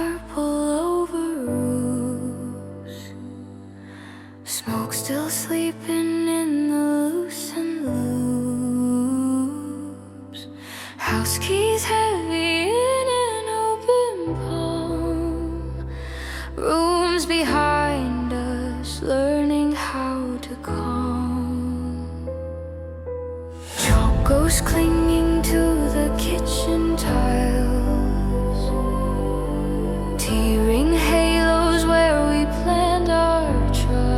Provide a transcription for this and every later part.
purple over roofs, smoke still sleeping in the loosened loops, house keys heavy in an open palm, rooms behind us learning how to calm, chalk ghosts clinging to the kitchen tiles, tearing halos where we planned our trials,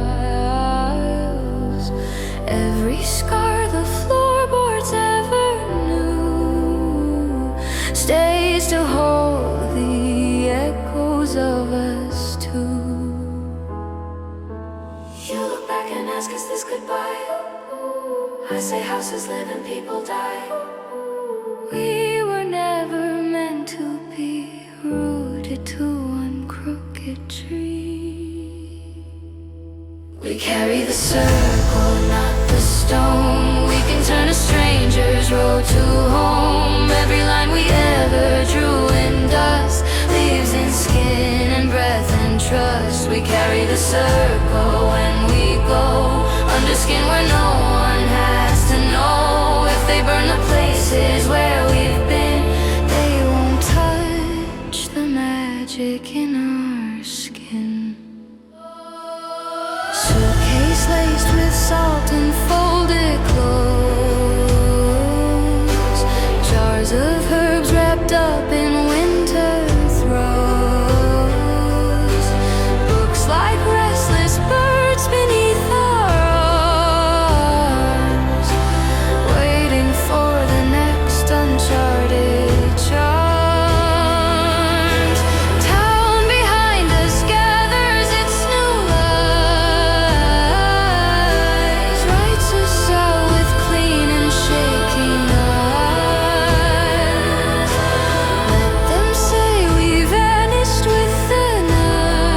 every scar the floorboards ever knew stays to hold the echoes of us two. You look back and ask, is this goodbye? I say houses live and people die. We were never meant to be rooted to one crooked tree. We carry the circle, not the stone. We can turn a stranger's road to home. Every line we ever drew in dust leaves in skin and breath and trust. We carry the circle when we go under skin where no one has to know. If they burn the places where we've been, they won't touch the magic in our skin. Suitcase laced with salt and folded clothes, jars of herbs wrapped up in winter throws, books like restless birds beneath our arms, waiting for the next uncharted charms. Town behind us gathers its new lies, writes us out with clean and shaking eyes. Let them say we vanished with the night.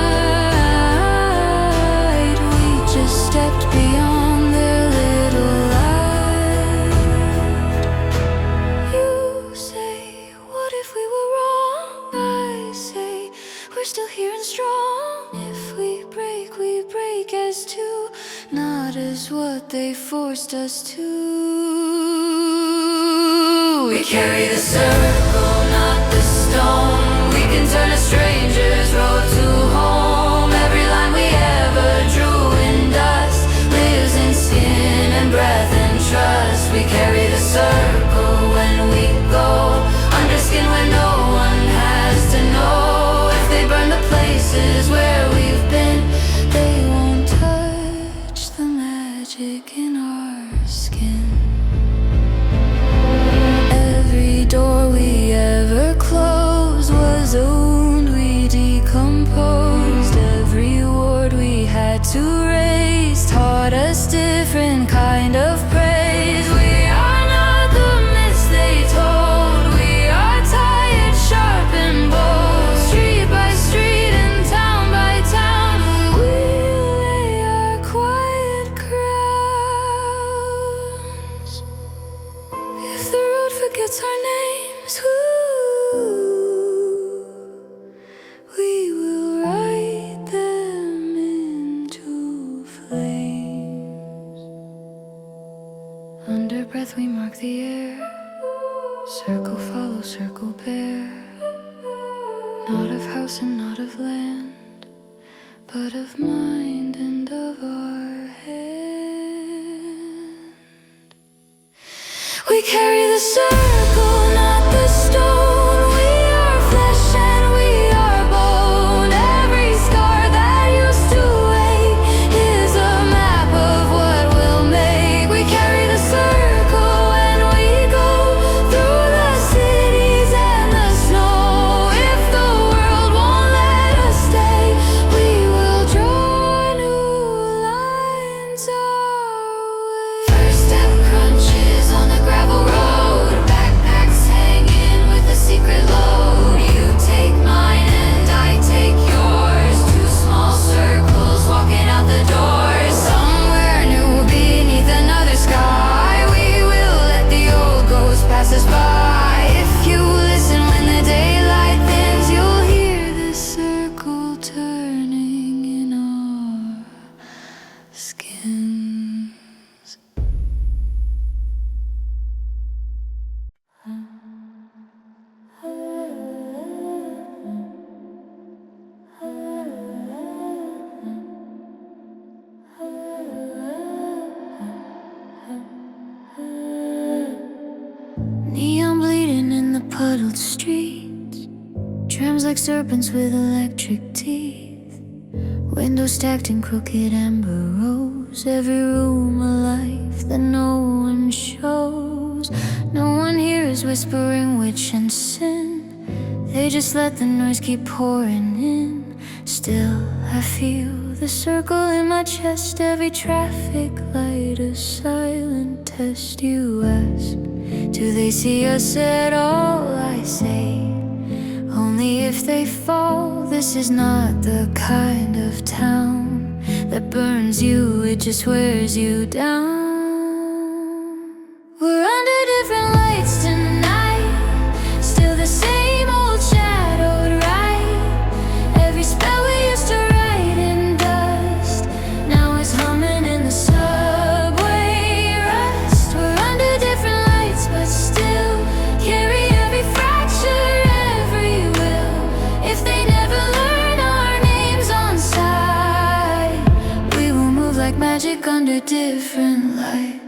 We just stepped beyond their little light. You say, what if we were wrong? I say, we're still here and strong. If we break as two, not as what they forced us to. We carry the circle, not the stone. We can turn a stranger's road to home. Every line we ever drew in dust lives in skin and breath and trust. We carry the circle when we go under skin where no one has to know. If they burn the places where we've been, they won't touch the magic in our skin. Every door we ever closed was a wound we decomposed. Every word we had to raise taught us different kind of praise. We are not the myths they told. We are tired, sharp and bold. Street by street and town by town, we lay our quiet crowns. If the road forgets our names, we will write them into flames. Under breath we mark the air, circle follow, circle bear, not of house and not of land, but of mind and of our hand. We carry the circle, not the stone. We are flesh and we are bone. Every scar that used to ache is a map of what we'll make. We carry the circle when we go through the cities and the snow. If the world won't let us stay, we will draw new lines our way. First step crunches on the gravel road, back cobbled streets, trams like serpents with electric teeth, windows stacked in crooked amber rows, every room a life that no one shows. No one here is whispering witch and sin, they just let the noise keep pouring in. Still I feel the circle in my chest, every traffic light a silent test. You ask, do they see us at all? I say, only if they fall. This is not the kind of town that burns you, it just wears you down. We're under different lights tonight, still the same old shadowed ride. Every spell we used to write in dust now is humming in the subway rust. We're under different lights but still carry every fracture, every will. If they never learn our names on sight, we will move like magic under different lights.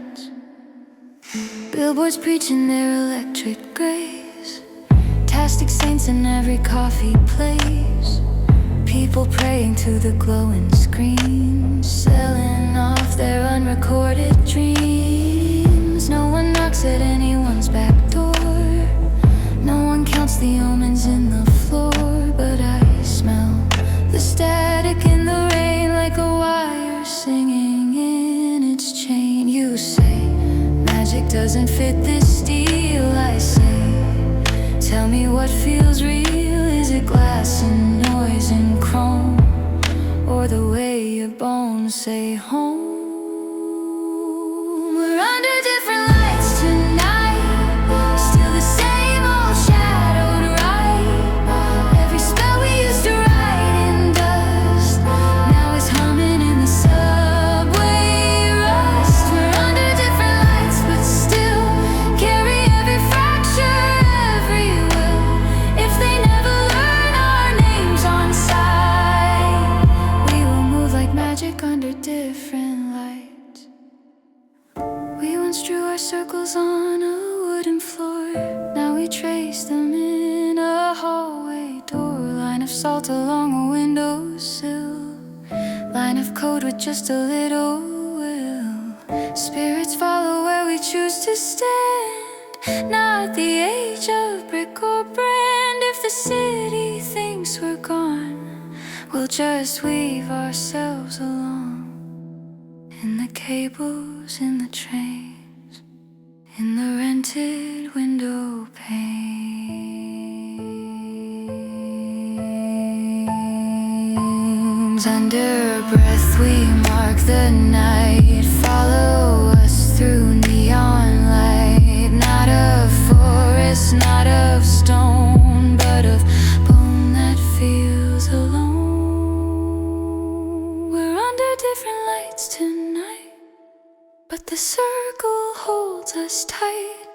Billboards preaching their electric grace, fantastic saints in every coffee place, people praying to the glowing screens, selling off their unrecorded dreams. No one knocks at anyone's back door, no one counts the omens in the floor, but I smell the static in the rain, like a wire singing in its chain. You say magic doesn't fit this steel, I say, tell me what feels real. Is it glass and noise and chrome, or the way your bones say home? We're under different lights tonight, still the same old shadowed ride. Every spell we used to write in dust now is humming in the subway rust. We're under different lights but still carry every fracture, every will. If they never learn our names on sight, we will move like magic under different lights. We once drew our circles on a wooden floor, now we trace them in a hallway door. Line of salt along a windowsill, line of code with just a little will. Spirits follow where we choose to stand, not the age of brick or brand. If the city thinks we're gone, we'll just weave ourselves along, in the cables, in the trains, in the rented window panes. Under breath we mark the night, follow us through neon light. Not of forest, not of stone, but of bone that feels alone. We're under different lights tonight, but the circle holds us tight.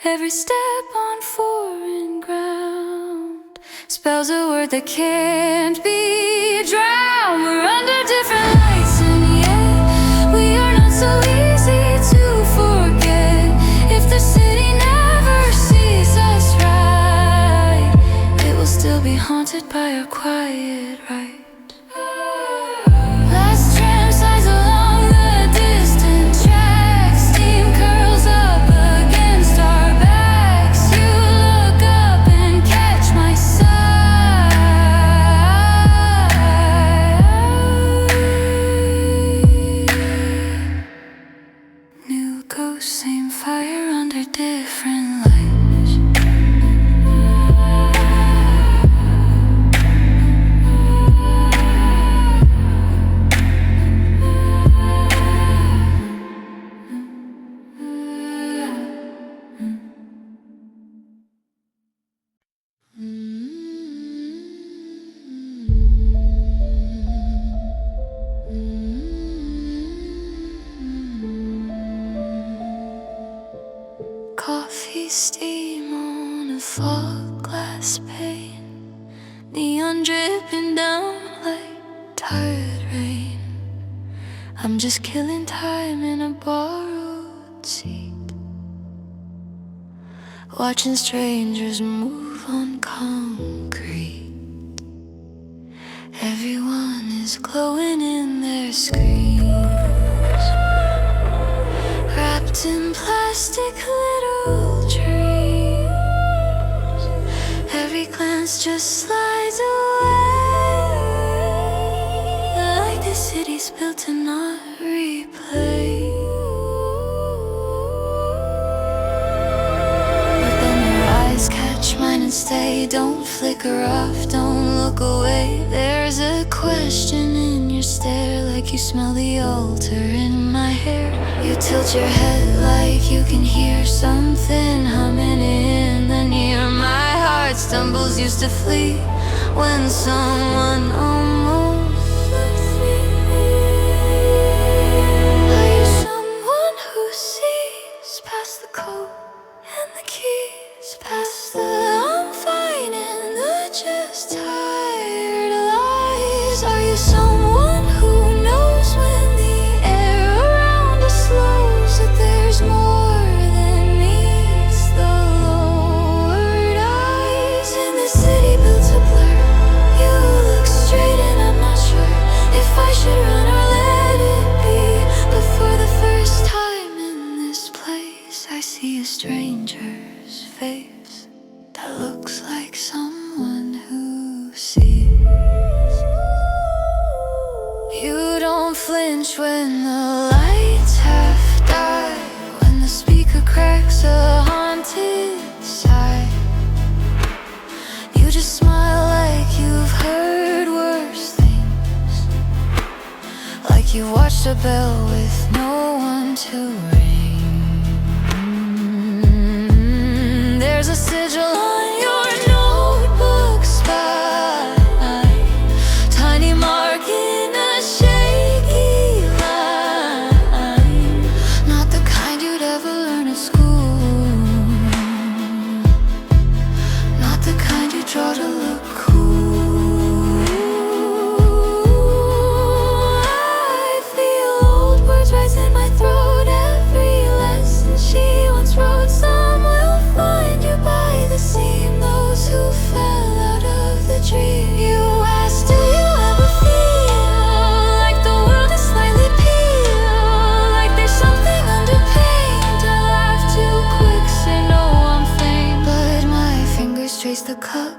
Every step on foreign ground spells a word that can't be drowned. We're under different lights and yet we are not so easy to forget. If the city never sees us right, it will still be haunted by our quiet right. Last tram sighs along the distant tracks, steam curls up against our backs. You look up and catch my sight. New ghost, same fire under different lights. Coffee steam on a fog glass pane, neon dripping down like tired rain. I'm just killing time in a borrowed seat, watching strangers move on concrete. Everyone is glowing in their screens, wrapped in plastic literal dreams. Every glance just slides away, like the city's built to not replay. Catch mine and stay, don't flicker off, don't look away. There's a question in your stare, like you smell the altar in my hair. You tilt your head like you can hear something humming in the near. My heart stumbles, used to flee when someone almost lets me in. Are you someone who sees past the code and the keys, past the I'm fine and the just tired lies? Are you someone who knows when the air around us slows, that there's more than meets the lowered eyes? In this city built to blur, you look straight and I'm not sure if I should run or let it be. But for the first time in this place, I see a stranger's face that looks like someone who sees. You don't flinch when the lights half die, when the speaker cracks a haunted sigh. You just smile like you've heard worse things, like you watched a bell with no one to ring. There's a sigil on your notebook spine, tiny mark in a shaky line. Not the kind you'd ever learn at school, not the kind you draw to look cool. I feel old words rise in my throat. Every lesson she once wrote, some will find you by the seam, those who fell out of the dream. You asked, do you ever feel like the world is slightly peeled, like there's something under paint? I laugh too quick, say no, I'm faint, but my fingers trace the cup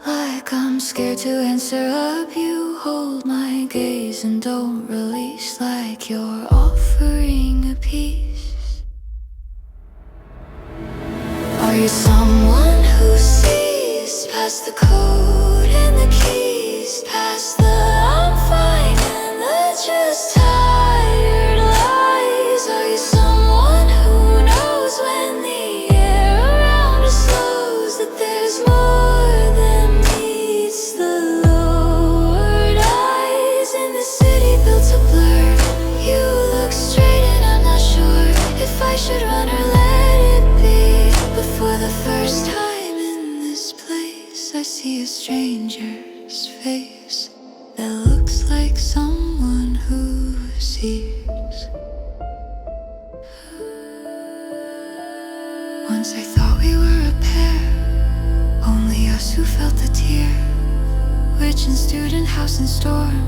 like I'm scared to answer up. You hold my gaze and don't release, like you're offering a piece. Are you someone who sees past the code and the keys, past the I'm fine and the just tired lies? Are you someone who knows when the air around us slows, that there's more than meets the lowered eyes? In the city built to blur, you look straight and I'm not sure if I should run or let it be. But for the first time in this place, I see a stranger's face that looks like someone who sees. Once I thought we were a pair, only us who felt the tear. Witch and student, house and storm,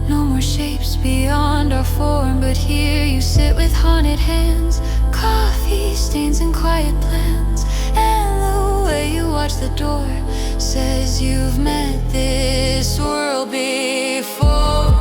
no more shapes beyond our form. But here you sit with haunted hands, coffee stains and quiet plans, and the way you watch the door says you've met this world before.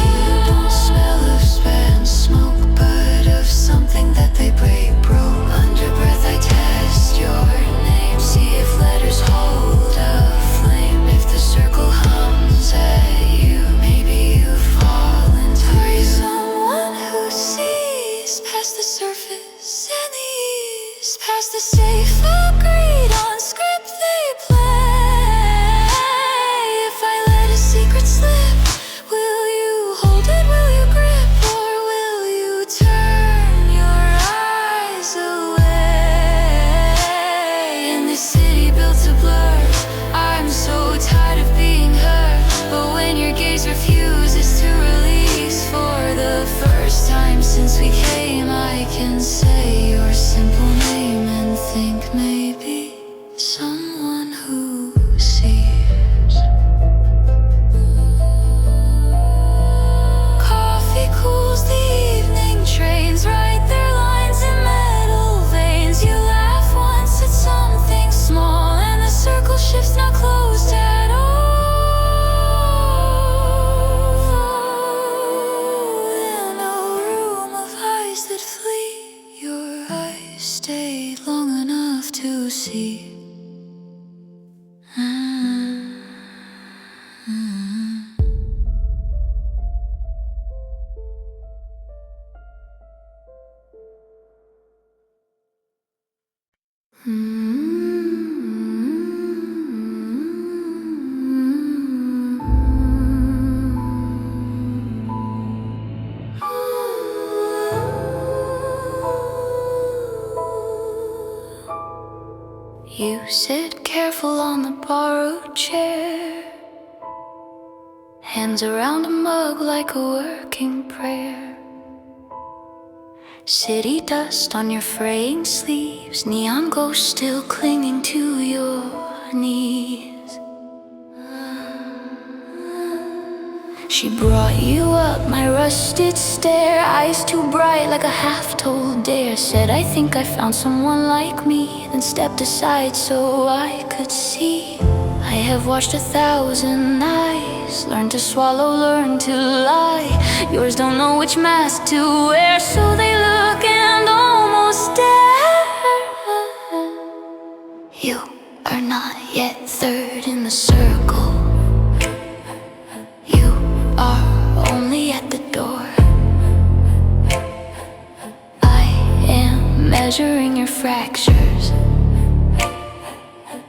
You don't smell of spent smoke, but of something that they break broke. Under breath I test your name, see if letters hold a flame. If the circle hums at you, maybe you've fallen too. Are you someone who sees past the surface and the ease, past the safe agreed on script they play? If I let a secret slip, will you hold it, will you grip, or will you turn your eyes away? In this city built to blur, I'm so tired of being hurt, but when your gaze refuses to release for the first time enough to see. You sit careful on the borrowed chair, hands around a mug like a working prayer. City dust on your fraying sleeves, neon ghosts still clinging to your knees. She brought you up my rusted stair, eyes too bright like a half-told dare. Said, I think I found someone like me, then stepped aside so I could see. I have watched 1,000 eyes, learned to swallow, learn to lie. Yours don't know which mask to wear, so they look and almost dare. You are not yet third in the circle. You are only at the door. I am measuring your fractures,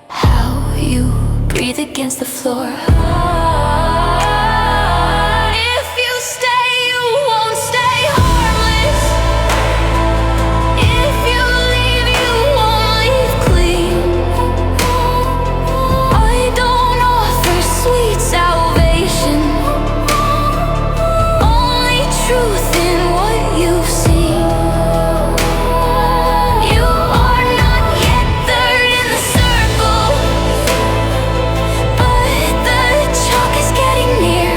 how you breathe against the floor. If you stay, you won't stay harmless. If you leave, you won't leave clean. I don't offer sweet salvation, only truth in what you've seen. You are not yet third in the circle, but the chalk is getting near.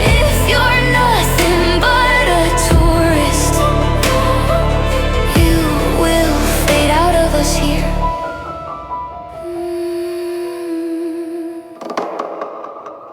If you're nothing but a tourist, you will fade out of us here.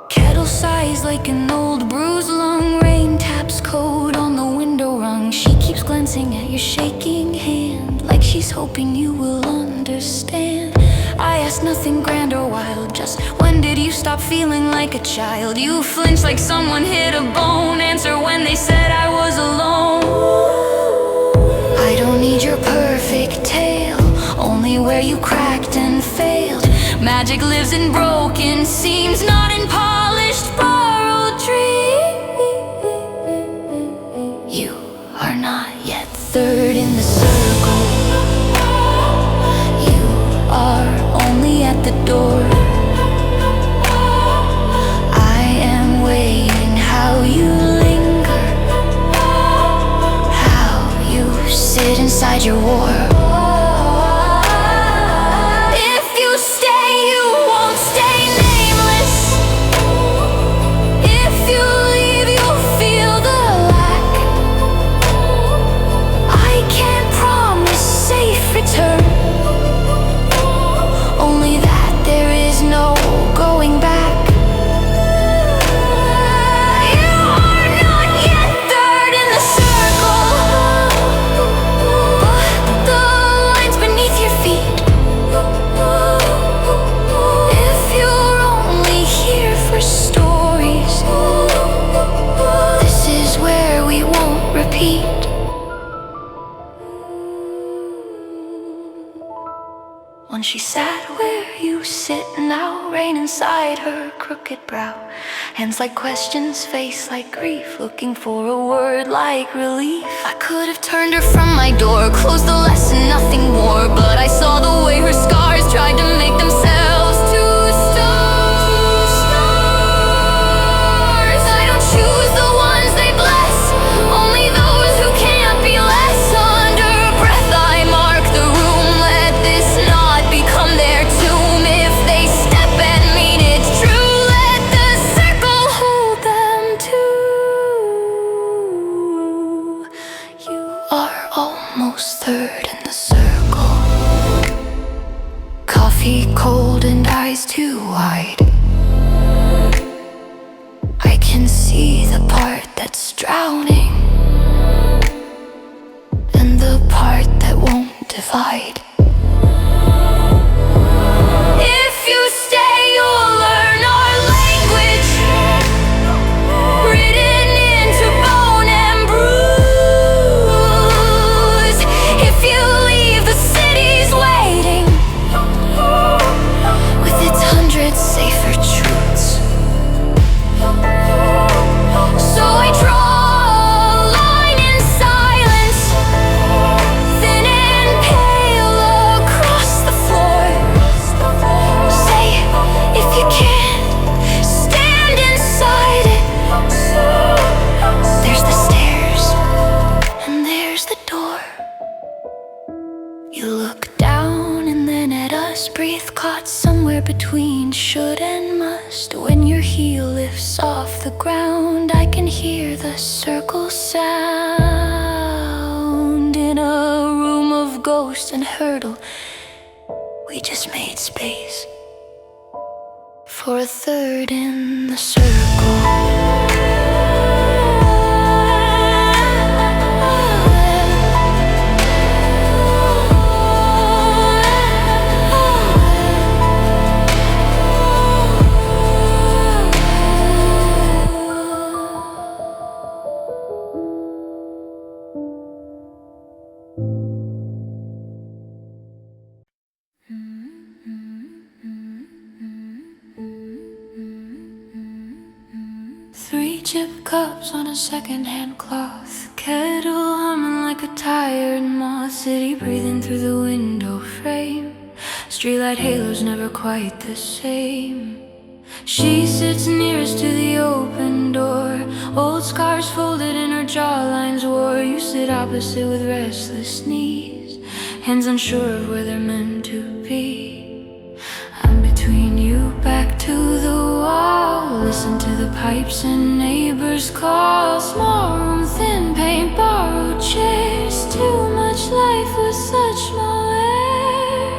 Kettle sighs like an old bruised lung, rain taps cold on the window rung. She keeps glancing at your shaking hand, like she's hoping you will understand. I ask nothing grand or wild, just when did you stop feeling like a child? You flinch like someone hit a bone, answer when they said I was alone. I don't need your perfect tale, only where you cracked and failed. Magic lives in broken seams, not in polished borrowed dreams. You are not yet third in the circle. You are only at the door. I am waiting how you linger, how you sit inside your war. If you stay, you won't stay nameless. If you leave, you'll feel the lack. I can't promise safe return, only that there is no going back. You are not yet third in the circle, but the line's beneath your feet. If you're only here for stories, this is where we won't repeat. When she sat where you sit now, rain inside her crooked brow, hands like questions, face like grief, looking for a word like relief. I could have turned her from my door, closed the lesson, nothing more, but I saw the way her scars tried to make themselves to stars. I don't choose the ones they bless, only those who can't be less. Under breath I mark the room, let this not become their tomb. If they step and mean it's true, let the circle hold them too. You are almost third in the fight. If you stay, you'll learn our language, written into bone and bruise. If you leave, the city's waiting, with its 100 safer truths. So I draw a line in silence, thin and pale across the floor. Say, if you can't stand inside it, there's the stairs, and there's the door. You look down and then at us, breathe caught somewhere between should and must. When your heel lifts off the ground, I can hear the circle sound. In a room of ghosts and hurdle, we just made space for a third in the circle. Three chip cups on a second-hand cloth, kettle humming like a tired moth, city breathing through the window frame, streetlight halos never quite the same. She sits nearest to the open door, old scars folded in her jawlines war. You sit opposite with restless knees, hands unsure of where they're meant to be. I'm between you, back to the wall, listen to the pipes and neighbors call. Small room, thin paint, borrowed chairs, too much life with such small air.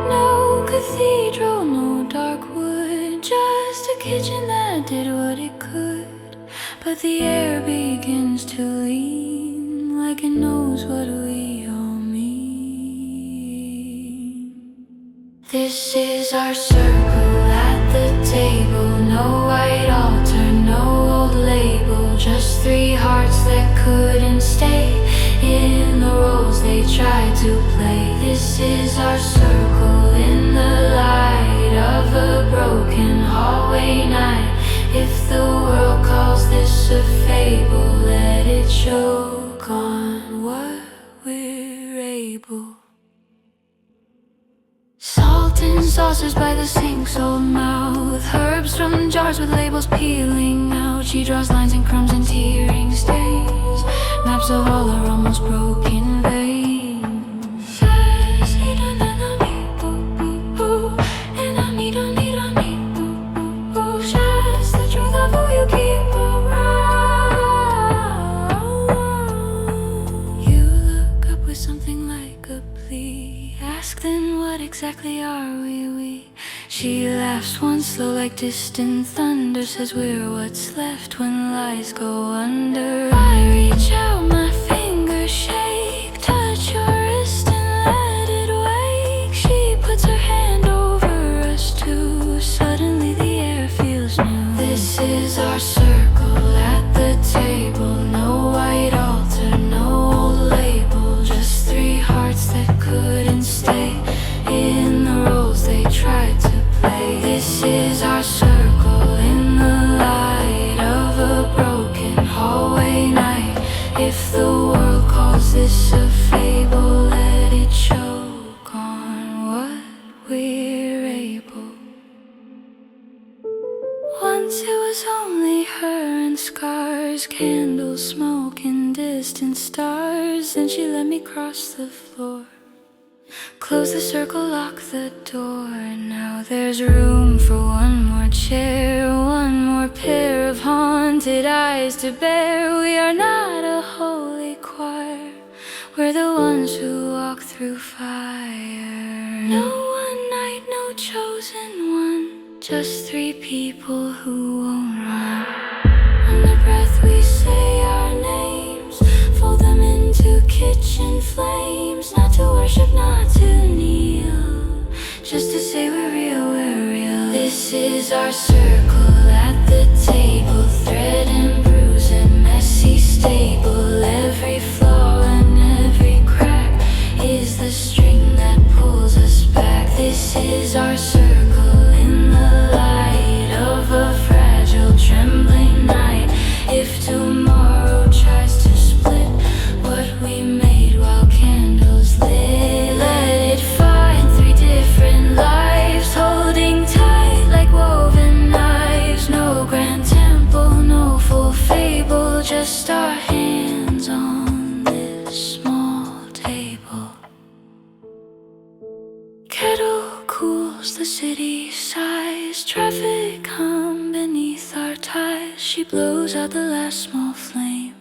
No cathedral, no dark wood, just a kitchen that did what it could. But the air begins to lean, like it knows what we all mean. This is our circle at the table, no white altar, no old label, just three hearts that couldn't stay in the roles they tried to play. This is our circle in the light of a broken hallway night. If the world calls this a fable, let it choke on what we're able. Salt and saucers by the sink's old mouth, herbs from jars with labels peeling out. She draws lines and crumbs and tearing stains, maps of all her almost broken veins. Just the truth of who you keep around. You look up with something like a plea, ask then what exactly are we? She laughs once slow like distant thunder, says we're what's left when lies go under. I reach out, my fingers shake, touch your wrist and let it wake. She puts her hand over us too, suddenly the air feels new. This is our circle at the table, no white altar, no old label, just three hearts that couldn't stay in the roles they tried to play. This is our circle in the light of a broken hallway night. If the world calls this a fable, let it choke on what we're able. Once it was only her and scars, candles, smoke and distant stars. Then she let me cross the floor, close the circle, lock the door. Now there's room for one more chair, one more pair of haunted eyes to bear. We are not a holy choir, we're the ones who walk through fire. No one night, no chosen one, just three people who won't run. On the breath we say our names, fold them into kitchen flames, not to worship, not just to say we're real. This is our circle at the table, thread and bruise and messy stable. Every flaw and every crack is the string that pulls us back. This is our circle in the light of a fragile, trembling night. If tomorrow tries to split what we made while candles lit, let it find three different lives, holding tight like woven knives. No grand temple, no full fable, just our hands on this small table. Kettle cools the city sighs, traffic hum beneath our ties. She blows out the last small flame,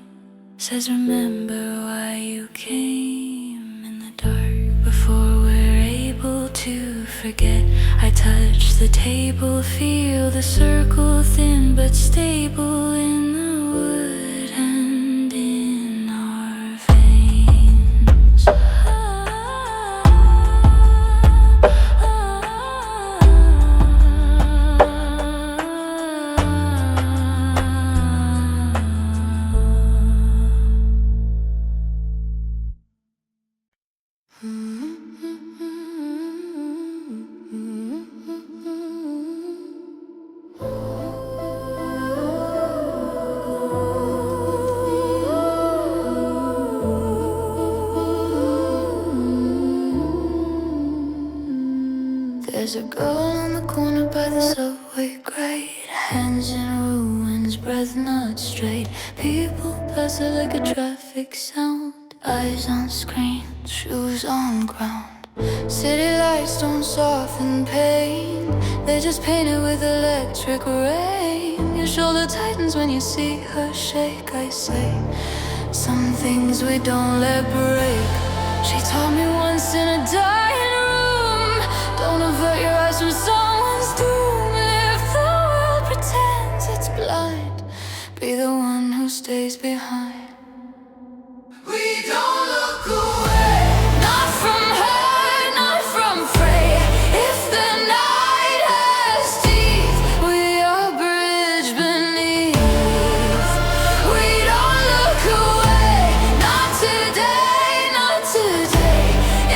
says remember why you came. In the dark before we're able to forget, I touch the table, feel the circle thin but stable in the wood and in our veins. There's a girl on the corner by the subway grate, hands in ruins, breath not straight. People pass her like a traffic sound, eyes on screen, shoes on ground. City lights don't soften pain, they just paint it with electric rain. Your shoulder tightens when you see her shake. I say some things we don't let break. She taught me once in a dying room, don't avert your eyes from someone's doom. If the world pretends it's blind, be the one who stays behind. We don't look away, not from her, not from prey. If the night has teeth, we are bridge beneath. We don't look away, not today, not today.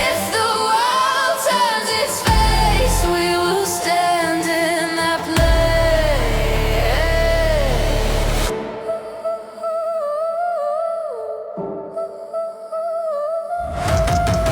If the world turns its face, we will stand in that place.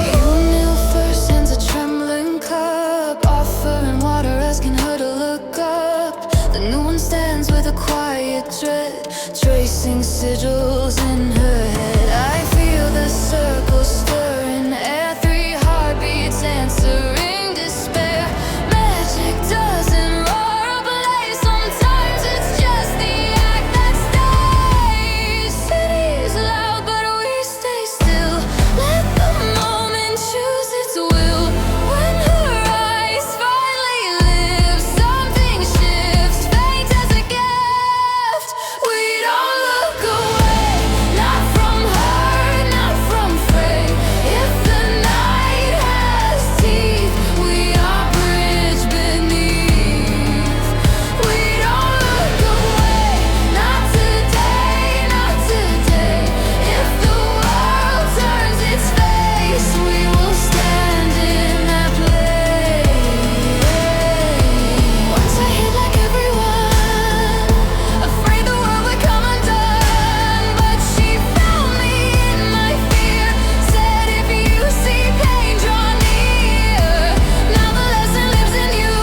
You kneel first, hands a trembling cup, offering water, asking her to look up. The new one stands with a quiet dread, tracing sigils in her head. I feel the circle stirring air, three heartbeats answering despair. Magic doesn't roar or blaze, sometimes it's just the act that stays. City's loud but we stay still, let the moment choose its will. When her eyes finally live, something shifts, fate as a gift. We don't look away, not from her, not from prey. If the night has teeth, we are bridge beneath. We don't look away, not today, not today. If the world turns its face, we will stand in that place. Once I hid like everyone, afraid the world would come undone. But she found me in my fear, said if you see pain, draw near. Now the lesson lives in you,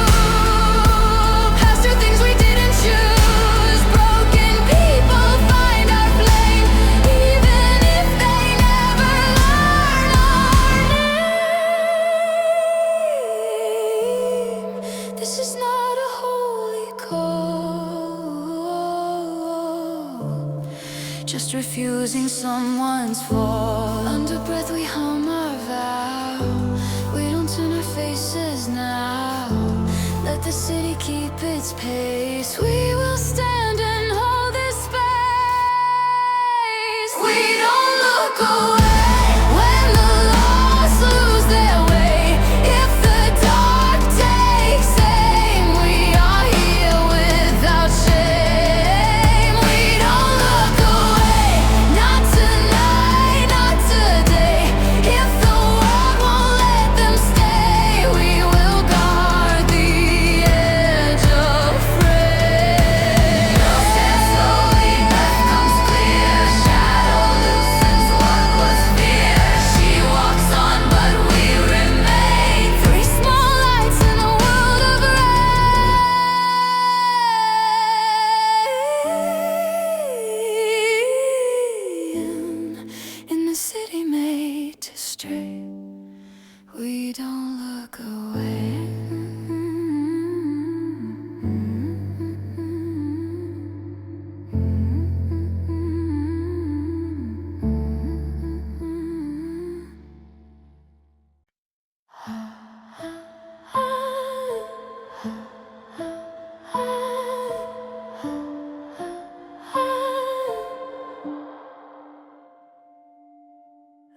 past two things we didn't choose. Broken people find our flame, even if they never learn our name. This is not a holy call, just refusing someone's fall. Under breath we hum our vow, we don't turn our faces now. Let the city keep its pace, we will stand and hold this space. We don't look away when the lost lose their way. If the dark don't look away.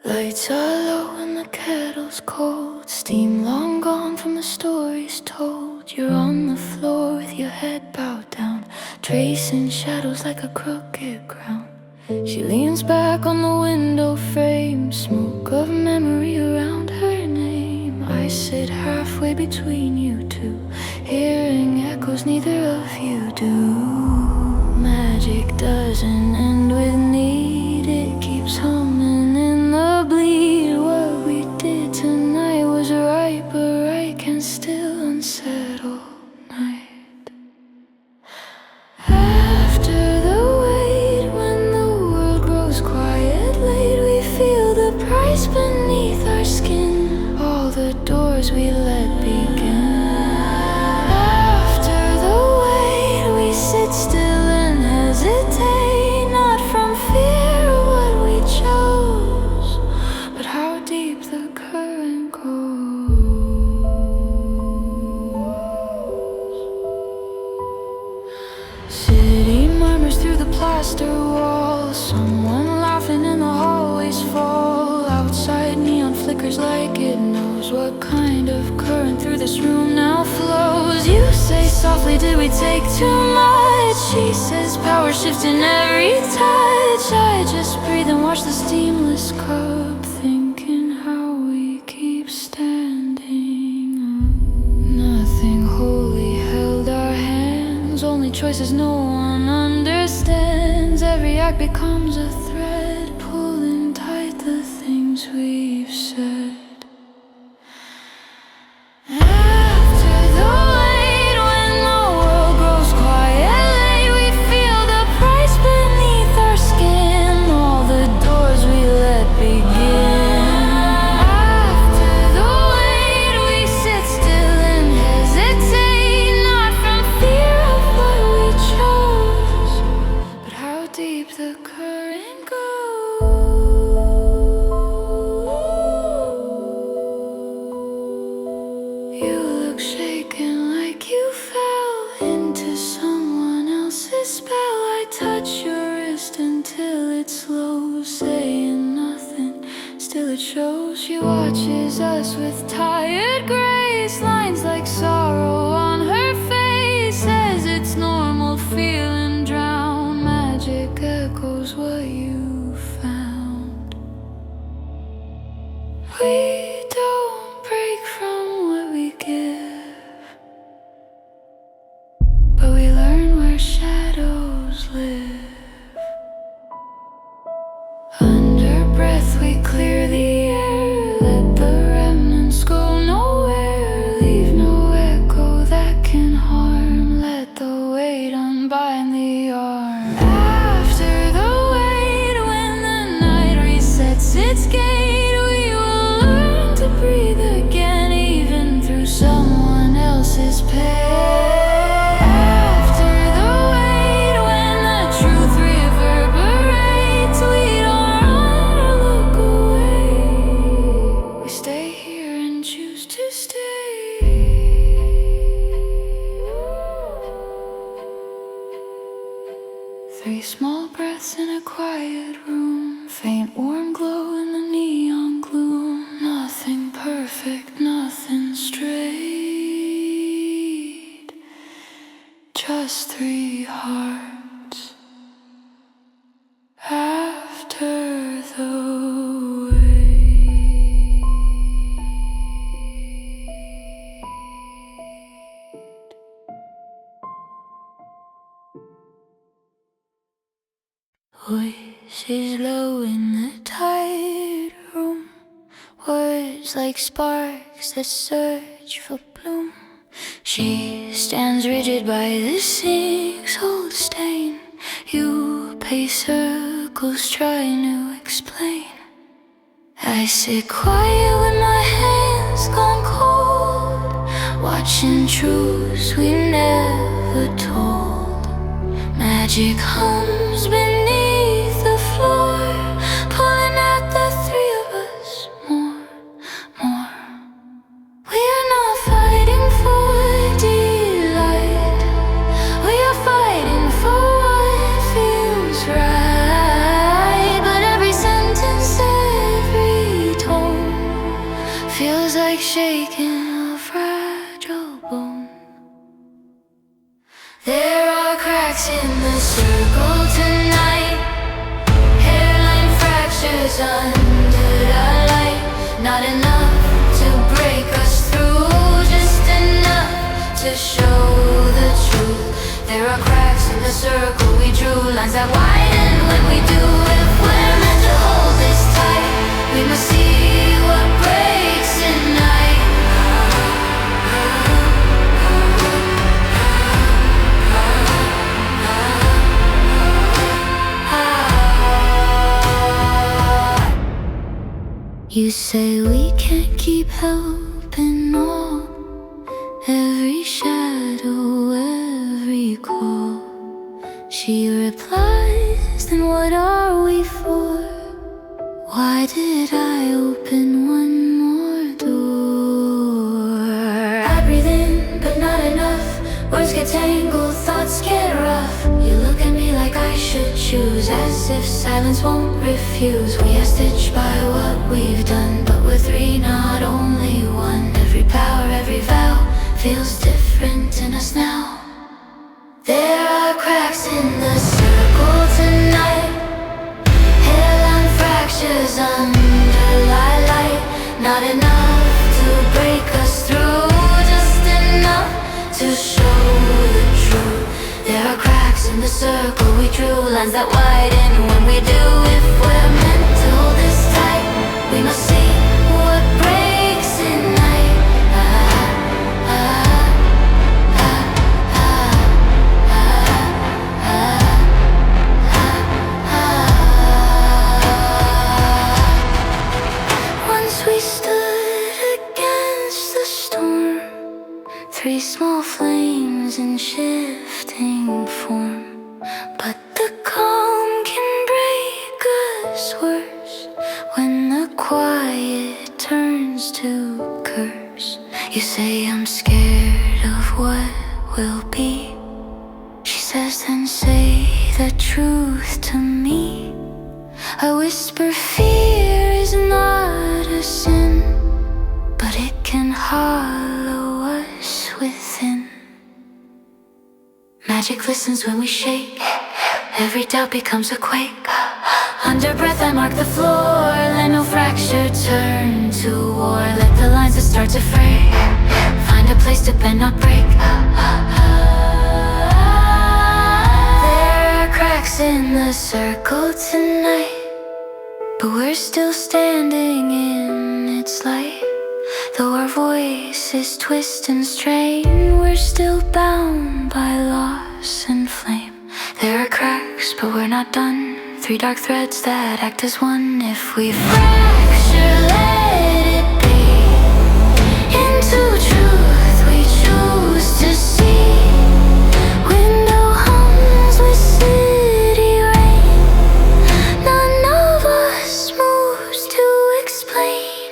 Lights are low and the kettle's cold. Steam long gone from the stories told. You're on the floor with your head bowed down, tracing shadows like a crooked crown. She leans back on the window frame, smoke of memory around her name. I sit halfway between you two, hearing echoes neither of you do. Magic doesn't end with need, it keeps humming in the bleed. What we did tonight was right, but right can still unsettle night. After the wait, when the world grows quiet late, we feel the price beneath our skin, all the doors we let begin. After the wait, we sit still and hesitate, not from fear of what we chose, but how deep the current goes. City murmurs through the plaster walls, someone laughing in the hallways fall. Outside neon flickers like it knows what kind of current through this room now flows. You say softly, did we take too much? She says power shifts in every touch. I just breathe and watch the steamless cup, thinking how we keep standing up. Nothing holy held our hands, only choices no one understands. Every act becomes a thread, pulling tight the things we've said. After the wait, when the world grows quiet late, we feel the price beneath our skin, all the doors we let begin. After the wait, we sit still and hesitate, not from fear of what we chose, but how deep the current goes. You look shaken like you fell into someone else's spell. I touch your wrist until it slows, saying nothing, still it shows. She watches us with tired grace, lines like sorrow on her face. Says it's normal feeling drowned, magic echoes what you found. We don't break from what we give, but we learn where shadows live. Under breath we clear the air, let the remnants go nowhere. Leave no echo that can harm, let the weight unbind the arm. After the wait, when the night resets its gate, we will learn to breathe again, even through someone else's pain. After the wait, when the truth reverberates, we don't run or look away, we stay here and choose to stay. Three small breaths in a quiet room, faint warm glow in the neon gloom. Nothing perfect, nothing straight, just three hearts. After the wait. Voices low in the tired room, words like sparks that search for bloom. She stands rigid by the sink's old stain. You pace circles trying to explain. I sit quiet with my hands gone watching truths we never told. Magic hums beneath the floor, pulling at the three of us more. We are not fighting for delight, we are fighting for what feels right. But every sentence, every tone feels like shaking a fragile bone. There are cracks in the circle tonight, hairline fractures under the light. Not enough to break us through, just enough to show the truth. There are cracks in the circle we drew, lines that widen when we do. If we're meant to hold this tight, we must see what breaks tonight. You say we can't keep helping all, every shadow, every call. She replies, then what are we for? Why did I open one more door? I breathe in, but not enough. Words get tangled, thoughts get rough. You look at me like I should choose, as if silence won't refuse. We are stitched by what we've done, but we're three, not only one. Every power, every vow feels different in us now. There are cracks in the circle tonight, hairline fractures under light. Not enough to break us through, just enough to show the truth. There are cracks in the circle we drew, lines that widen when we do. If we're meant to hold this tight, we must see what breaks tonight. Once we stood against the storm, three small flames in shifting form. But the calm can break us worse when the quiet turns to curse. You say I'm scared of what will be. She says, then say the truth to me. I whisper fear is not a sin, but it can hollow us within. Magic listens when we shake, every doubt becomes a quake. Under breath I mark the floor, let no fracture turn to war. Let the lines that start to fray find a place to bend, not break. There are cracks in the circle tonight, but we're still standing in its light. Though our voices twist and strain, we're still bound by loss and flame. There are cracks, but we're not done. Three dark threads that act as one. If we fracture, let it be. Into truth we choose to see. Window hums with city rain. None of us moves to explain,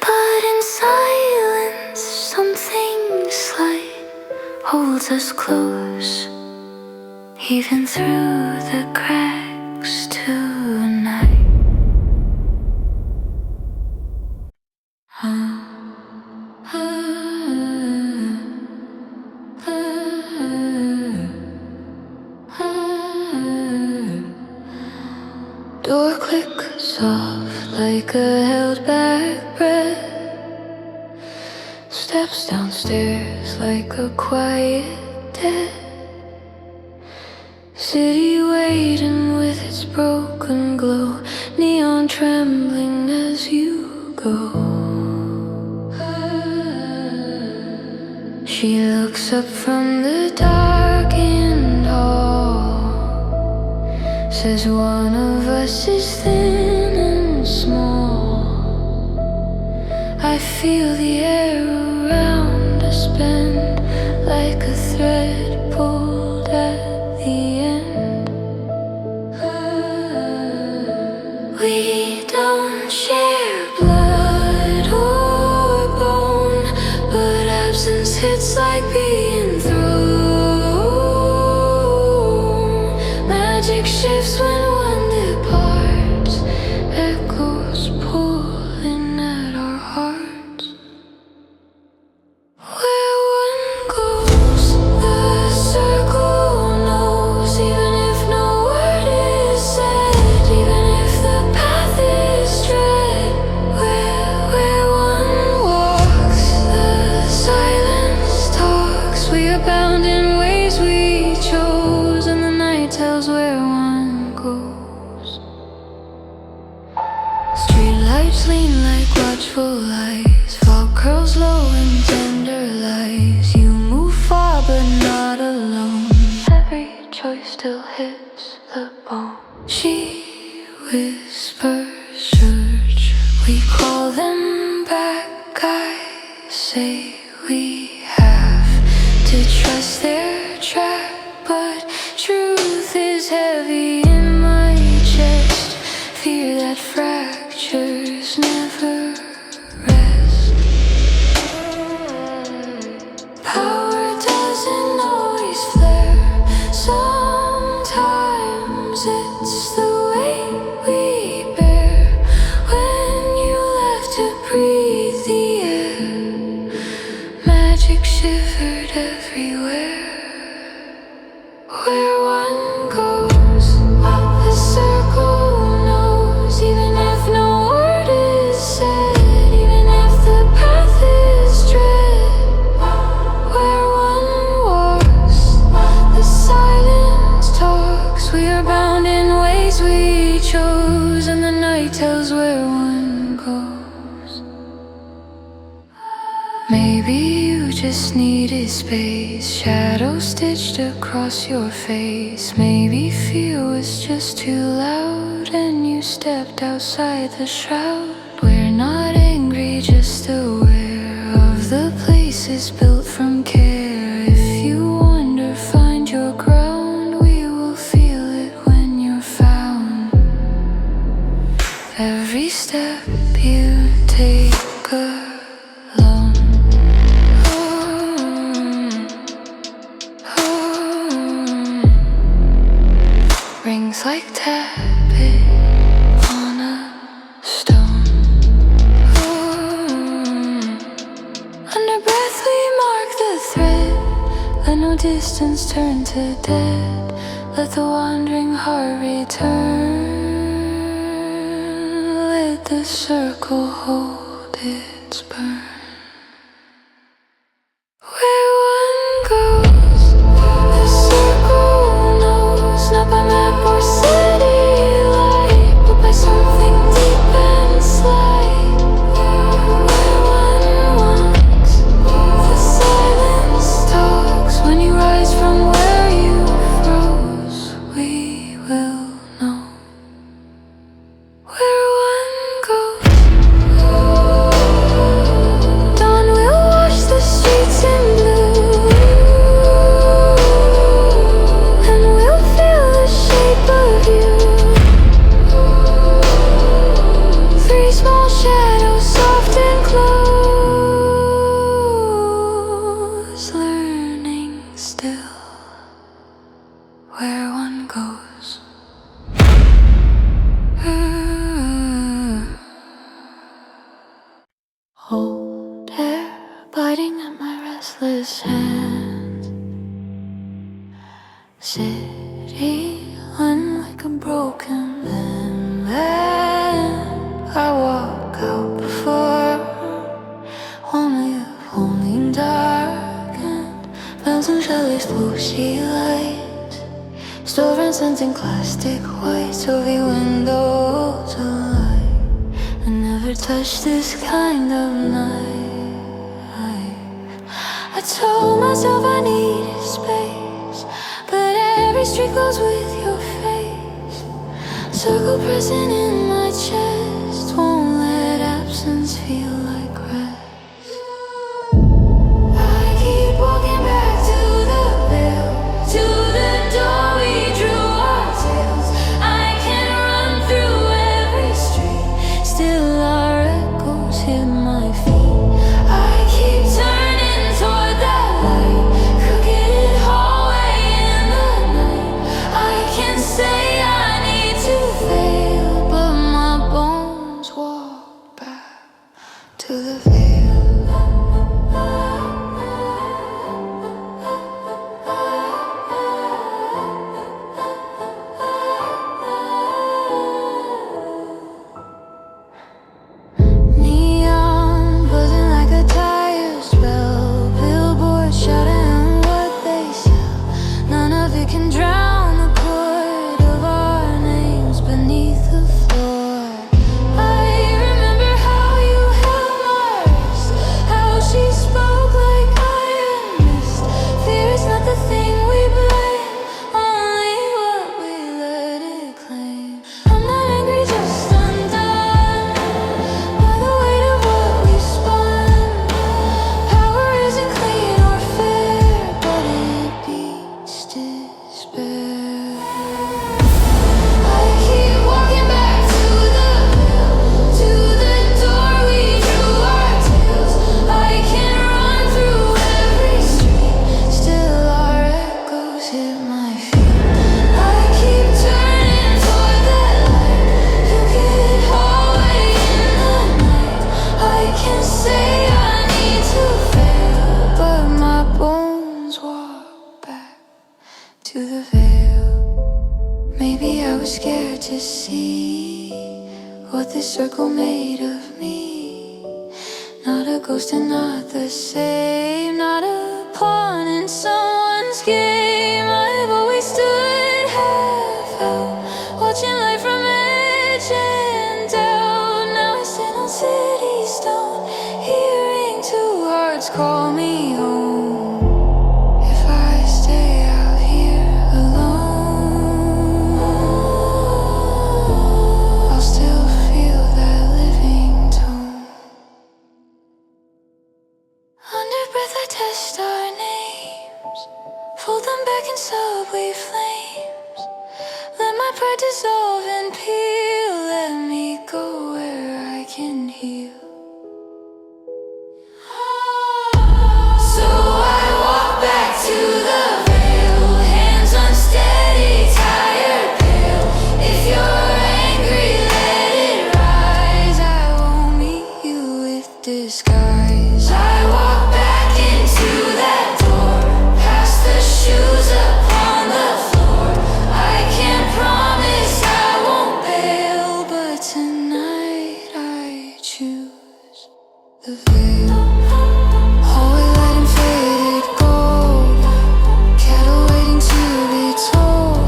but in silence something slight holds us close, even through the cracks tonight. Door click soft like a held back breath. Steps downstairs like a quiet death. City waiting with its broken glow, neon trembling as you go. She looks up from the darkened hall, says one of us is thin and small. I feel the air around us like a thread pulled at the end. We don't share blood or bone, but absence hits like being thrown. Magic shifts when one departs, echoes pulling at our hearts. Where one goes, the circle knows, even if no word is said, even if the path is tread. Where one walks, the silence talks. We are bound in ways we chose, and the night tells where one goes. Streetlights lean like watchful eyes, fog curls low in tender lies. You move far but not alone, every choice still hits the bone. She whispers, search, we call them back. I say we have to trust their track, but truth is heavy in my chest. Fear that fractures never rest. Power doesn't always flare. Sometimes it's the weight we bear. When you left to breathe the air, magic shivered everywhere. Where one goes, the circle knows, even if no word is said, even if the path is tread. Where one walks, the silence talks. We are bound in ways we chose, and the night tells where one goes. Maybe you just needed space, shadows stitched across your face. Maybe fear was just too loud, and you stepped outside the shroud. We're not angry, just aware of the places built from care. If you wander, find your ground. We will feel it when you're found. Every step you take alone. Rings like tapping on a stone. Under breath we mark the thread. Let no distance turn to dead. Let the wandering heart return. Let the circle hold its burn. Where one goes, the circle knows, not by map or city light, but by something deep and slight. Where one walks, the silence talks. When you rise from where you froze, we will know. Where one goes, dawn will wash the streets in blue, and we'll feel the shape of you. Three small shadows, soft and close, learning still where one goes. Hold air, biting at my restless hands. City run like a broken land. I walk out before only darkened. Bells and chalets, bushy lights, storefronts scenting plastic white, Soviet windows alight. I never touched this kind of night. I told myself I needed space, but every street glows with your face. Circle pressing in my chest, won't let absence feel like rest. I keep walking back was scared to see what this circle made of me. Not a ghost and not the same, not a pawn in someone's game. I've always stood half out, watching life from edge and out. Now I stand on city stone, hearing two hearts call me home. If I stay out here alone, I'll still feel that living tone. Under breath I test our names, fold them back in subway flames. Let my pride dissolve and peel. Let me go where I can heal. So I walk back to the veil, hands unsteady, tired, pale. If you're angry, let it rise. I won't meet you with disguise. I walk back into that door, past the shoes upon the floor. I can't promise I won't bail, but tonight I choose the veil. Hallway light and faded gold, cattle waiting to be told.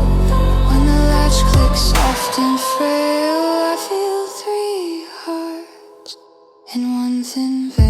When the latch clicks soft and frail, I feel three hearts in one thin veil.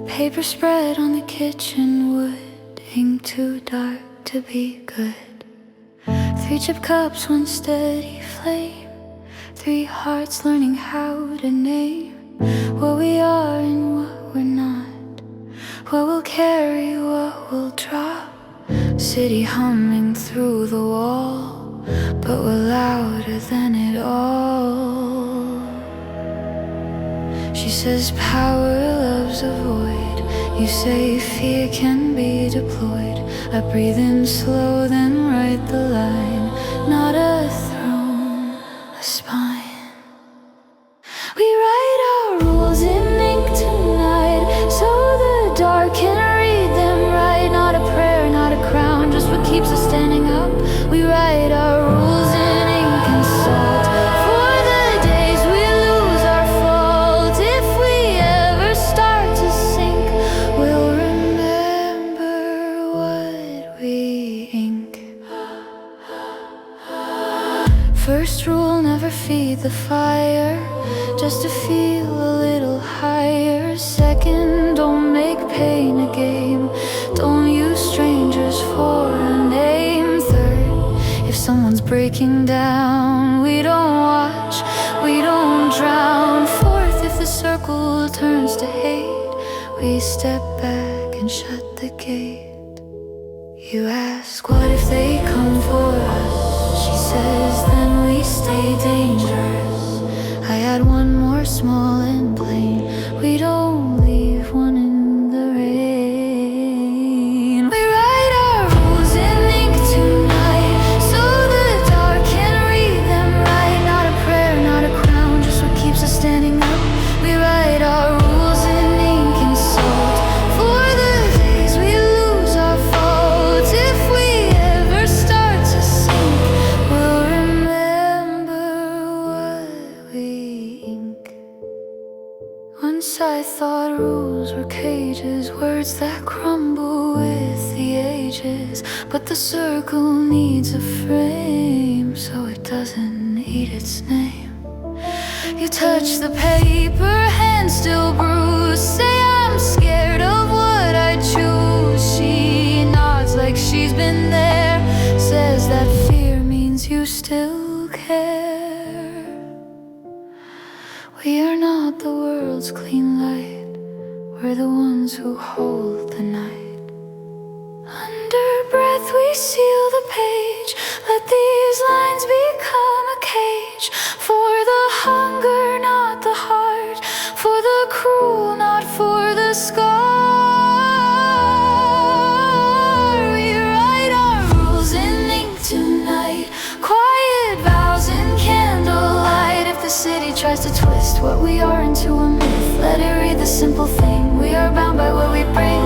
Paper spread on the kitchen wood, ink too dark to be good. 3 chip cups, 1 steady flame, 3 hearts learning how to name what we are and what we're not, what we'll carry, what we'll drop. City humming through the wall, but we're louder than it all. She says power loves a void. You say fear can be deployed. I breathe in slow, then write the line. Not a throne, a spine. We write our rules in ink tonight, so the dark can read them right. Not a prayer, not a crown, just what keeps us standing up. We write our rules in ink and salt, for the days we lose our fault. If we ever start to sink, we'll remember what we ink. First rule, never feed the fire, just to feel a little higher. Second, don't make pain a game, don't use strangers for a name. Third, if someone's breaking down, we don't watch, we don't drown. Fourth, if the circle turns to hate, we step back and shut the gate. You ask, what if they come for us? She says, then we stay dangerous. I add one more small and plain, we don't leave one in the rain. We write our rules in ink tonight, so the dark can read them right. Not a prayer, not a crown, just what keeps us standing up. We write our rules in ink and salt, for the days we lose our fault. If we ever start to sink, we'll remember what we ink. Once I thought rules were cages, words that crumble with the ages. But the circle needs a frame, so it doesn't eat its name. You touch the paper, hand still bruised. Say I'm scared of what I choose. She nods like she's been there, says that fear means you still care. We are not the world's clean light, we're the ones who hold the night. Under breath we seal the page, let these lines become a cage. what we are into a myth. Let it read the simple thing. We are bound by what we bring,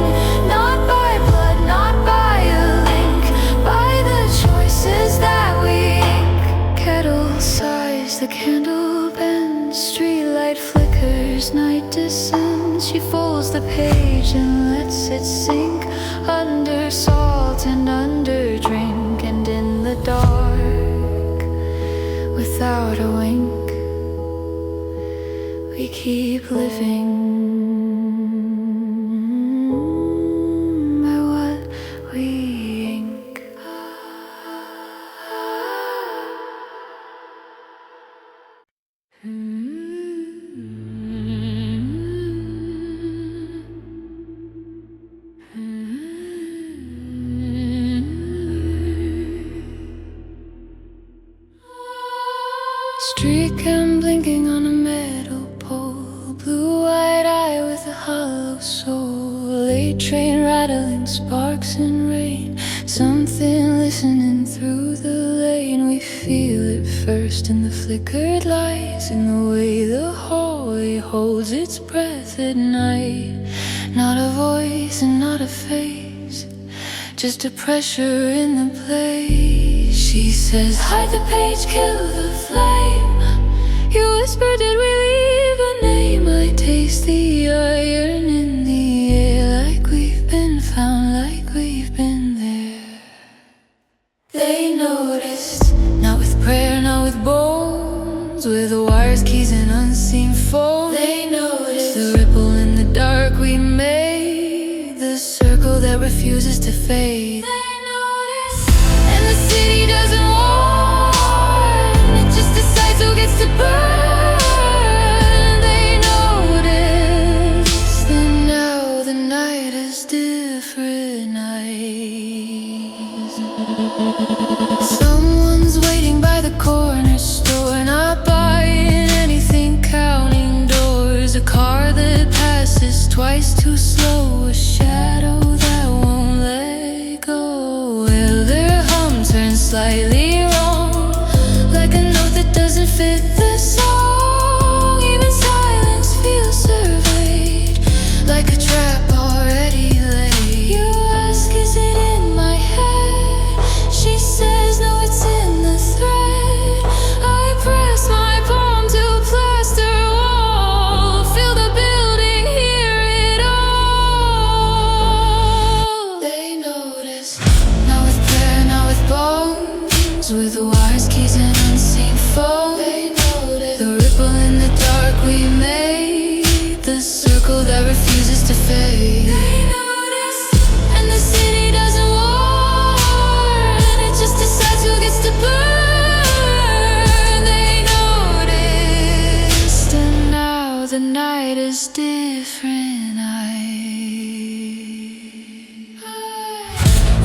not by blood, not by a link, by the choices that we ink. Kettle sighs, the candle bends, streetlight flickers, night descends. She folds the page and lets it sink, under salt and under drink, and in the dark, without a wink, we keep living by what we ink. Street cam blinking on a metal pole, blue-eyed eye with a hollow soul, late train rattling sparks in rain, something listening through the lane. We feel it first in the flickered lights, in the way the hallway holds its breath at night. Not a voice and not a face, just a pressure in the place. She says, hide the page, kill the flame. You whisper, did we leave a name? I taste the iron in the air, like we've been found, like we've been there. They noticed, not with prayer, not with bones, with wires, keys, and unseen fold. They noticed the ripple in the dark we made, the circle that refuses to fade. They noticed, and the city doesn't warn, it just decides who gets to burn. They noticed that now the night is different eyes. Someone's waiting by the corner store, not buying anything, counting doors. A car that passes twice too slow, a shadow that won't let go. Well, their hum turns slightly wrong, like a note that doesn't fit the song. Even silence feels surveyed, like a trap already laid. You ask, is it in my head? She says, no, it's in the thread. I press my palm to a plaster wall, feel the building, hear it all. They notice, not with prayer, not with bones, with wires, keys, and unseen fold. They notice the ripple in the dark we made, the circle that refuses to fade. They notice, and the city doesn't warn, it just decides who gets to burn. They noticed, and now the night is different.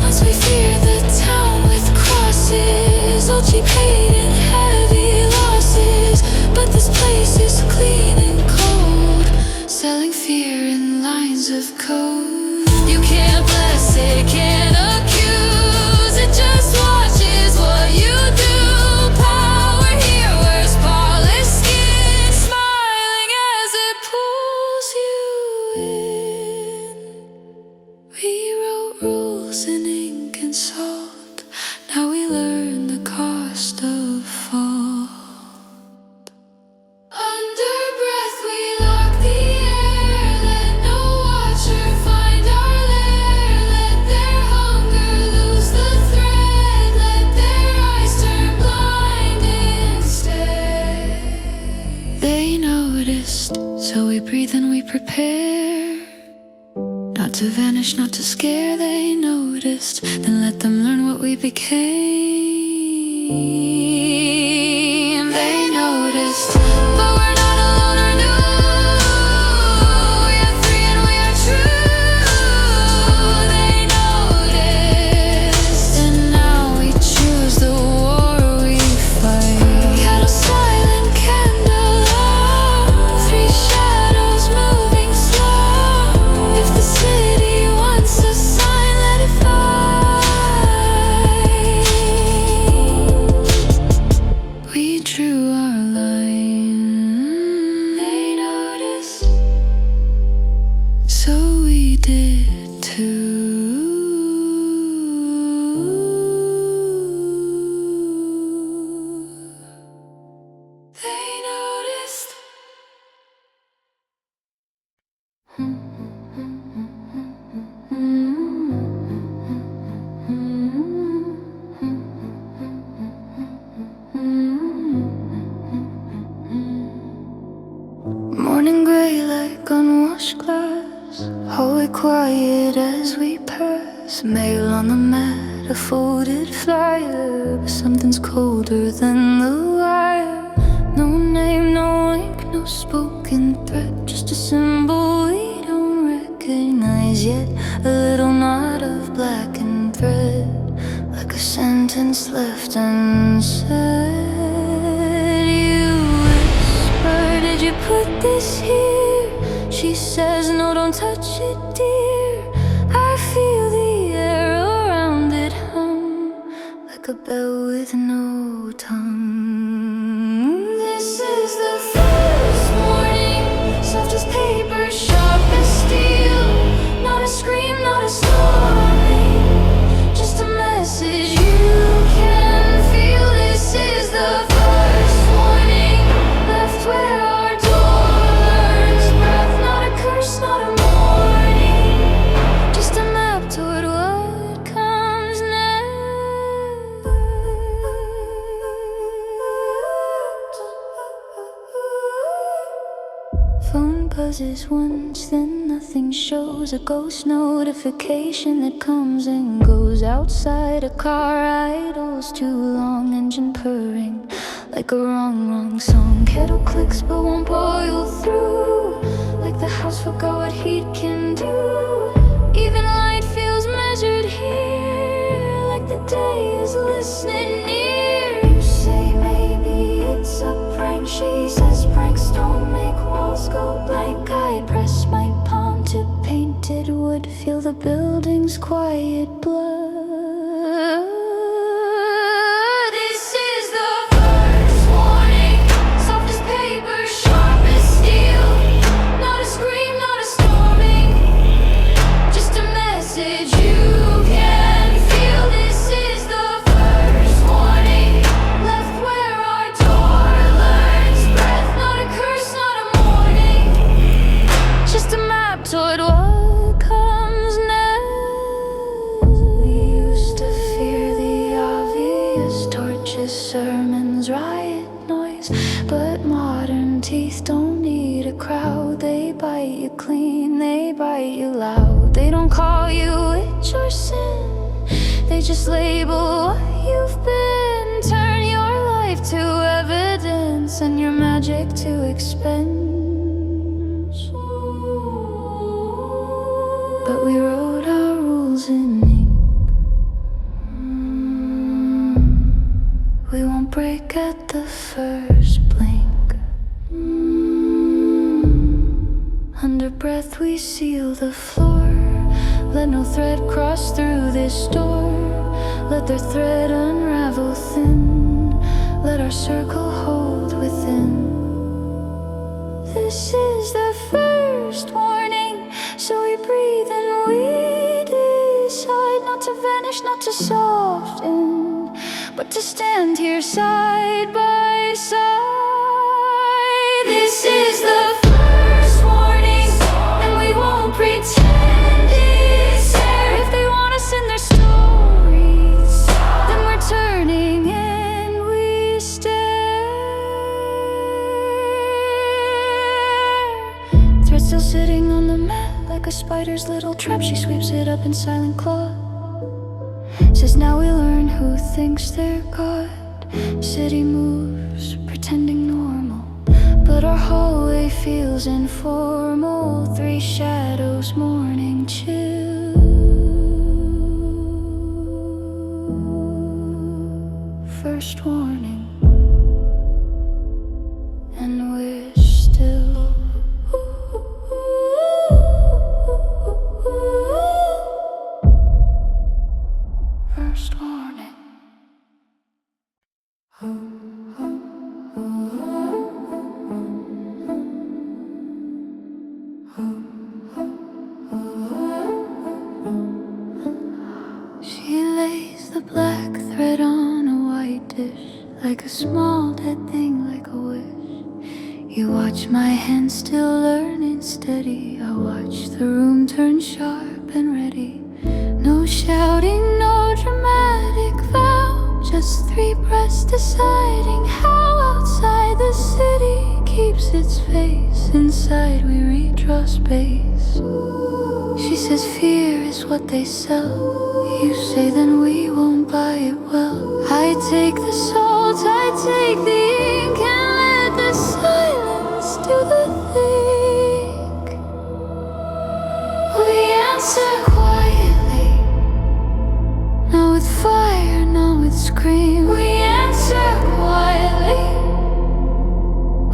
Once we fear the town with crosses, OG paid in heavy losses, but this place is clean and cold, selling fear in lines of code. You can't bless it, can't accuse it, just watches what you do. Power here wears polished skin, smiling as it pulls you in. We wrote rules in ink and salt, now we learn the cost of fault. Under breath we lock the air, let no watcher find our lair. Let their hunger lose the thread, let their eyes turn blind instead. They noticed, so we breathe and we prepare, not to vanish, not to scare. They noticed, then let them learn what we became. They noticed, but we're not alone or new. We are free and we are true. They noticed, and now we choose the war we fight. Cattle silent, candle low, three shadows moving slow. If the city wants a sign, let it find. We drew our line. sweepers, mail on the mat, a folded flyer, but something's colder than the wire. No name, no ink, no spoken threat, just a symbol we don't recognize yet. A little knot of blackened thread, like a sentence left unsaid. You whisper, did you put this here? She says, no, don't touch it, dear. I feel the air around it hum, like a bell with no tongue. This is the first warning, soft as paper, sharp as steel. Not a scream, not a storming, just a message you can feel. This is the first warning, left where our door learns breath. Not a curse, not a warning, just a map toward what comes next. Phone buzzes once, then nothing shows. A ghost notification that comes and goes. Outside, a car idles too long, engine purring like a wrong song. Kettle clicks but won't boil through, like the house forgot what heat can do. Even light feels measured here, like the day is listening near. You say maybe it's a prank, she says pranks don't make walls go blank. I press my palm to painted wood, feel the building's quiet blood. This is the first warning, soft as paper, sharp as steel. Not a scream, not a storming, just a message you can feel. This is the first warning, left where our door learns breath. Not a curse, not a warning, just a map toward what comes next. We used to fear the obvious, torches, sermons, riot noise, but modern teeth don't need a crowd. They bite you clean, they bite you loud. They don't call you witch or sin, they just label what you've been. Turn your life to evidence and your magic to expense. But we wrote our rules in ink. We won't break at the first blink. Under breath we seal the floor. Let no thread cross through this door. Let their thread unravel thin. Let our circle hold within. This is the first warning, so we breathe and we decide not to vanish, not to soften, but to stand here side by side. This is the first warning, and we won't pretend it's there. If they want us in their stories, then we're turning and we stare. Thread still sitting on the mat like a spider's little trap. She sweeps it up in silent claw. Says now we learn who thinks they're God. City moves, pretending normal, but our hallway feels informal. Three shadows, morning chill. First warning, and we're still. First warning. She lays the black thread on a white dish, like a small dead thing, like a wish. You watch my hand still learning steady. I watch the room turn sharp and ready. No shouting, no dramatic vow, just three breaths deciding how outside the city keeps its face. Inside we redraw space. She says fear is what they sell. You say then we won't buy it well. I take the salt, I take the ink, and let the silence do the thing. We answer quietly, now with fire, now with scream. We answer quietly,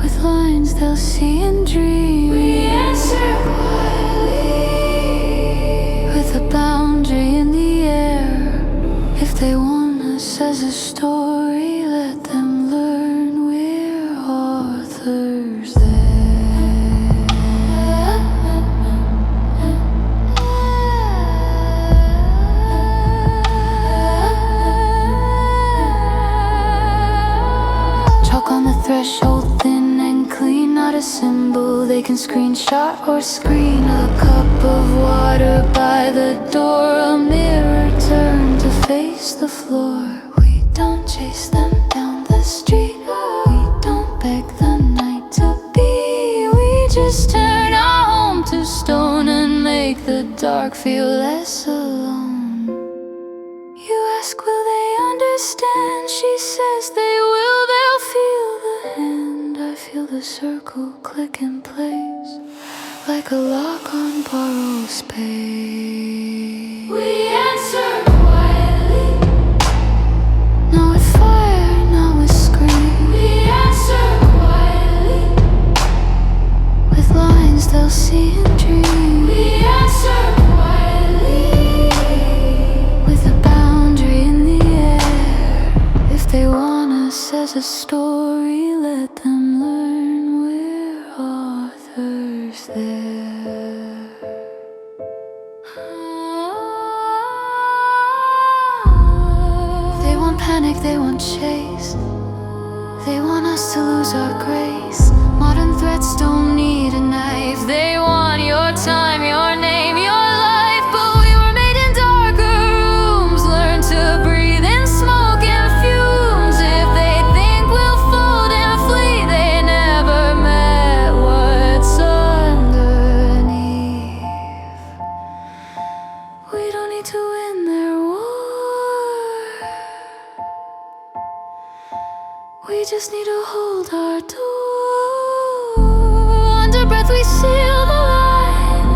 with lines they'll see and dream. We answer quietly, with a boundary in the air. If they want us as a story, let them learn we're authors there. Chalk on the threshold, thin and clean, not a symbol they can screenshot or screen. A cup of water by the door, a mirror turned to face the floor. We don't chase them down the street, we don't beg the night to be. We just turn our home to stone and make the dark feel less alone. You ask will they understand, she says they will, they'll feel the hand. I feel the circle click in place, like a lock on borrowed space. We answer quietly, now with fire, now with scream. We answer quietly, with lines they'll see and dream. We answer quietly, with a boundary in the air. If they want us as a story, let them learn we're authors there. They want panic, they want chase, they want us to lose our grace. Modern threats don't need a knife. They want your time, your name, your life. But we were made in darker rooms, learn to breathe in smoke and fumes. If they think we'll fold and flee, they never met what's underneath. We don't need to win their war, we just need to hold our door. Under breath we seal the line,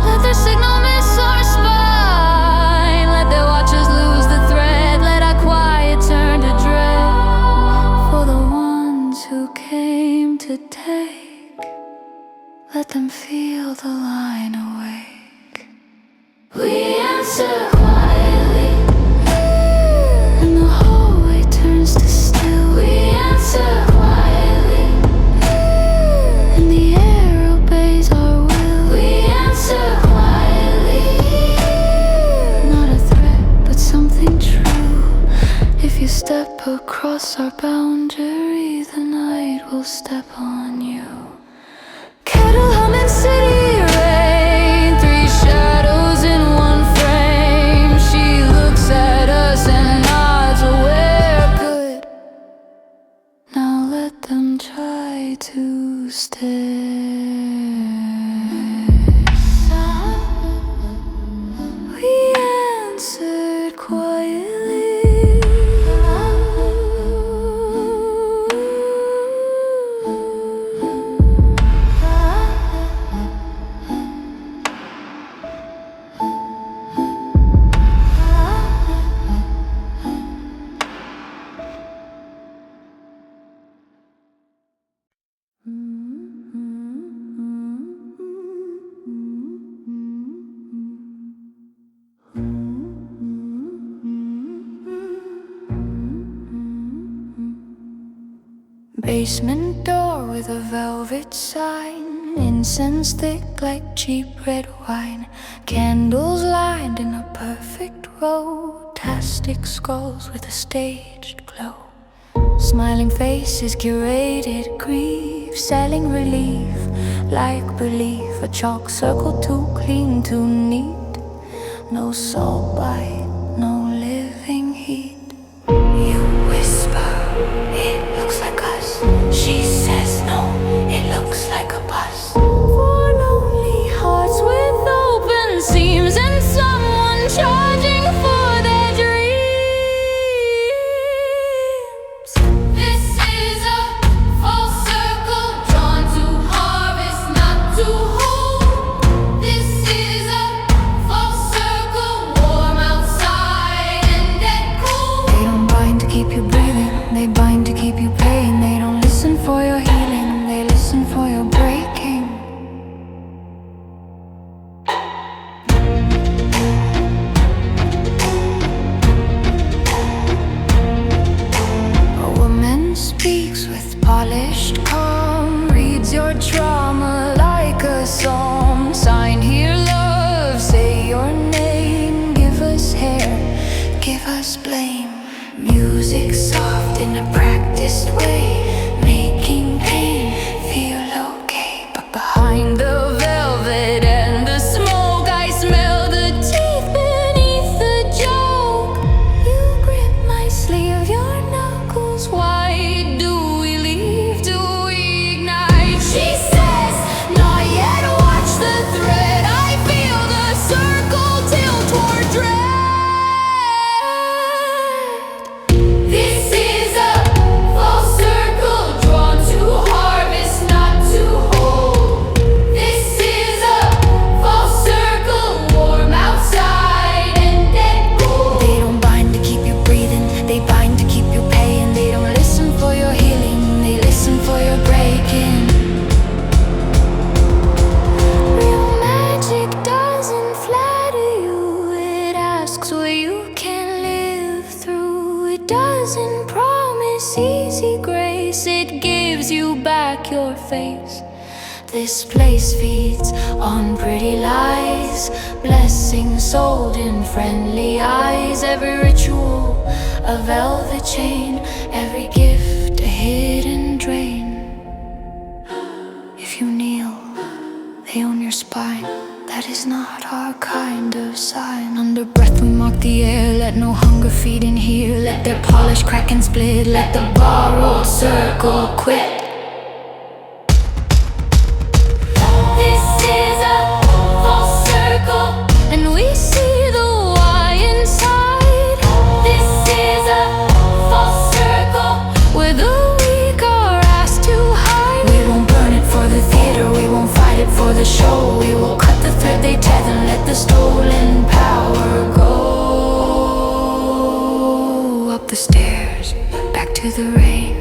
let their signal miss our spine. Let their watchers lose the thread, let our quiet turn to dread. For the ones who came to take, let them feel the line awake. We answer quietly, and the hallway turns to still. We answer quietly, and the air obeys our will. We answer quietly, not a threat but something true. If you step across our boundary, the night will step on you. Kettle humming, city rain, three shadows in one frame. She looks at us and nods, we're good. Now let them try to stay. We answered quietly, basement door with a velvet sign, incense thick like cheap red wine, candles lined in a perfect row, tastic skulls with a staged glow. Smiling faces, curated grief, selling relief like belief. A chalk circle too clean, too neat. No soul bite, no living heat. You whisper, it looks like us. She says no, it looks like a bus. For lonely hearts with open us blame. Music soft in a practiced way, making pain feel okay. But behind the velvet and the smoke, I smell the teeth beneath the joke. You grip my sleeve, your knuckles white. Do we leave? Do we ignite? She says, not yet, watch the thread. I feel the circle tilt toward dread. Doesn't promise easy grace, it gives you back your face. This place feeds on pretty lies, blessings sold in friendly eyes. Every ritual a velvet chain, every gift a hidden drain. If you kneel, they own your spine. That is not our kind of sign. Under breath we mark the air, let no hunger feed in here. Let their polish crack and split, let the borrowed circle quit. This is a false circle, and we see the why inside. This is a false circle, where the weak are asked to hide. We won't burn it for the theater, we won't fight it for the show. We will cut the thread they tether, let the stolen power go. Up the stairs, back to the rain,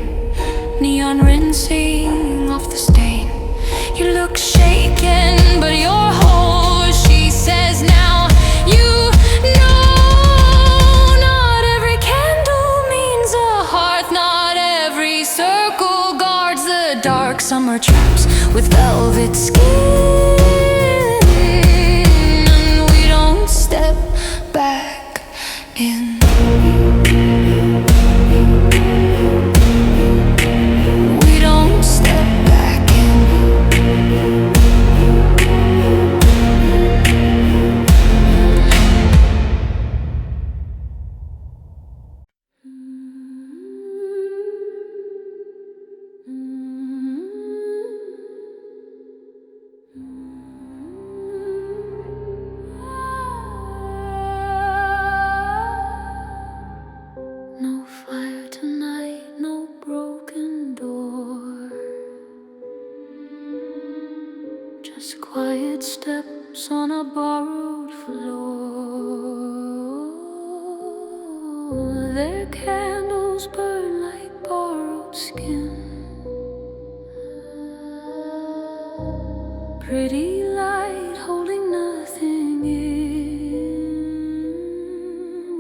neon rinsing off the stain. You look shaken, but you're whole. She says now, you know, not every candle means a hearth. Not every circle guards the dark summer traps with velvet skin. And we don't step back in. We don't step back in. No fire tonight, no broken door. Just quiet steps on a borrowed floor. Their candles burn like borrowed skin. Pretty light holding nothing in.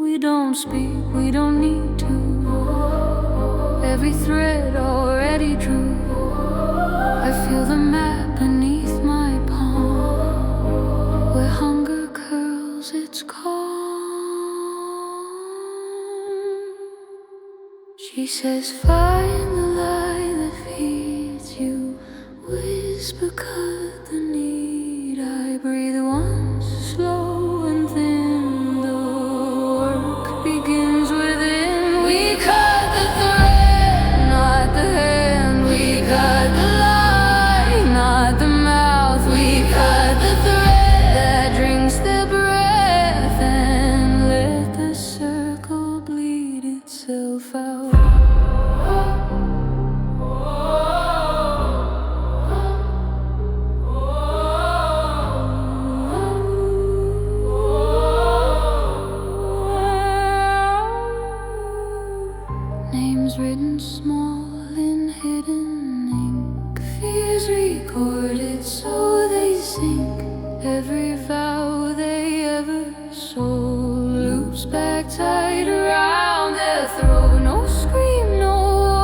We don't speak, we don't need to. Every thread already drew. I feel the map beneath my palm. Where hunger curls its calm. She says, find the light that feeds you. Whisper, cut the need. I breathe once, slow and thin. The work begins within. We cut the thread, not the hand. We cut the lie, not the mouth. We cut the thread that drinks the breath, and let the circle bleed itself out. Names written small in hidden ink, fears recorded so they sink. Every vow they ever sold loops back tight around their throat. No scream, no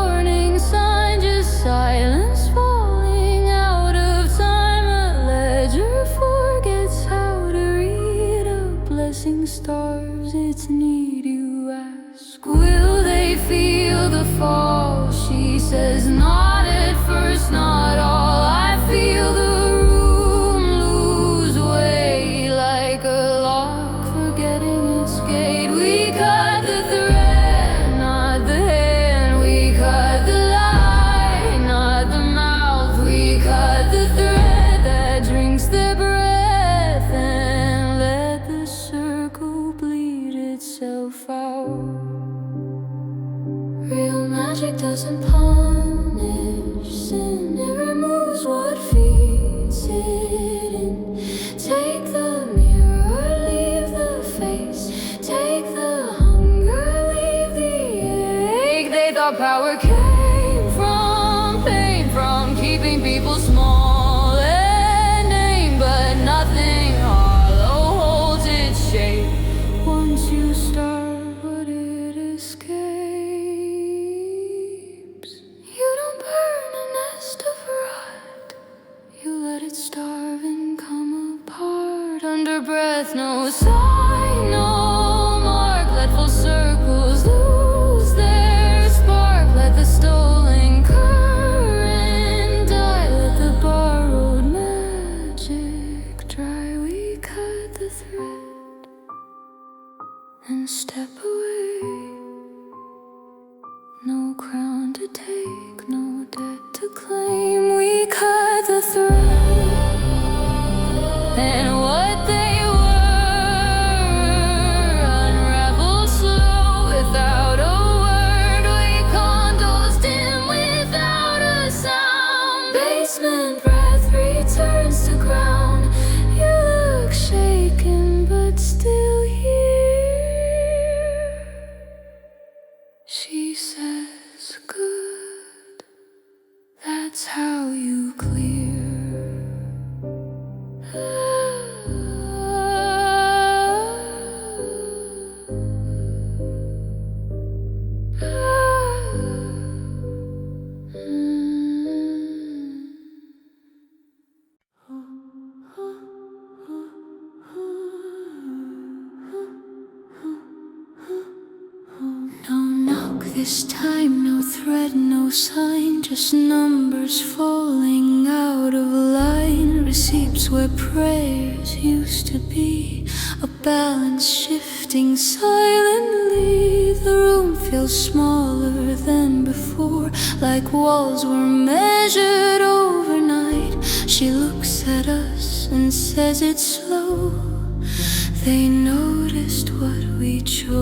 warning sign, just silence falling out of time. A ledger forgets how to read. A blessing starves its need, you ask. Will they feel the fall? She says not at first, not all. I feel the room lose way like a lock forgetting its gate. We cut the thread, not the hand. We cut the lie, not the mouth. We cut the thread that drinks the breath and let the circle bleed itself out. Real magic doesn't punish sin, it removes what feeds it in. Take the mirror, leave the face. Take the hunger, leave the ache. They thought power came from pain, from keeping people small and named, but nothing hollow holds its shape. Once you start what it escapes. You don't burn a nest of rot. You let it starve and come apart. Under breath, no sign, no mark. Let full circles lose their spark. Let the stolen current die. Let the borrowed magic dry. We cut the thread and step away. No crown to take, no debt to claim. We cut the thread, and what they were unraveled slow without a word. We condos dim without a sound. Basement breath returns to ground. You look shaken but still here. She says, good, that's how you clear. No knock this time, no thread, no sign, just numbers falling out of line. Receipts where prayers used to be, a balance shifting silently. The room feels smaller than before, like walls were measured overnight. She looks at us and says it's slow. They noticed what we chose.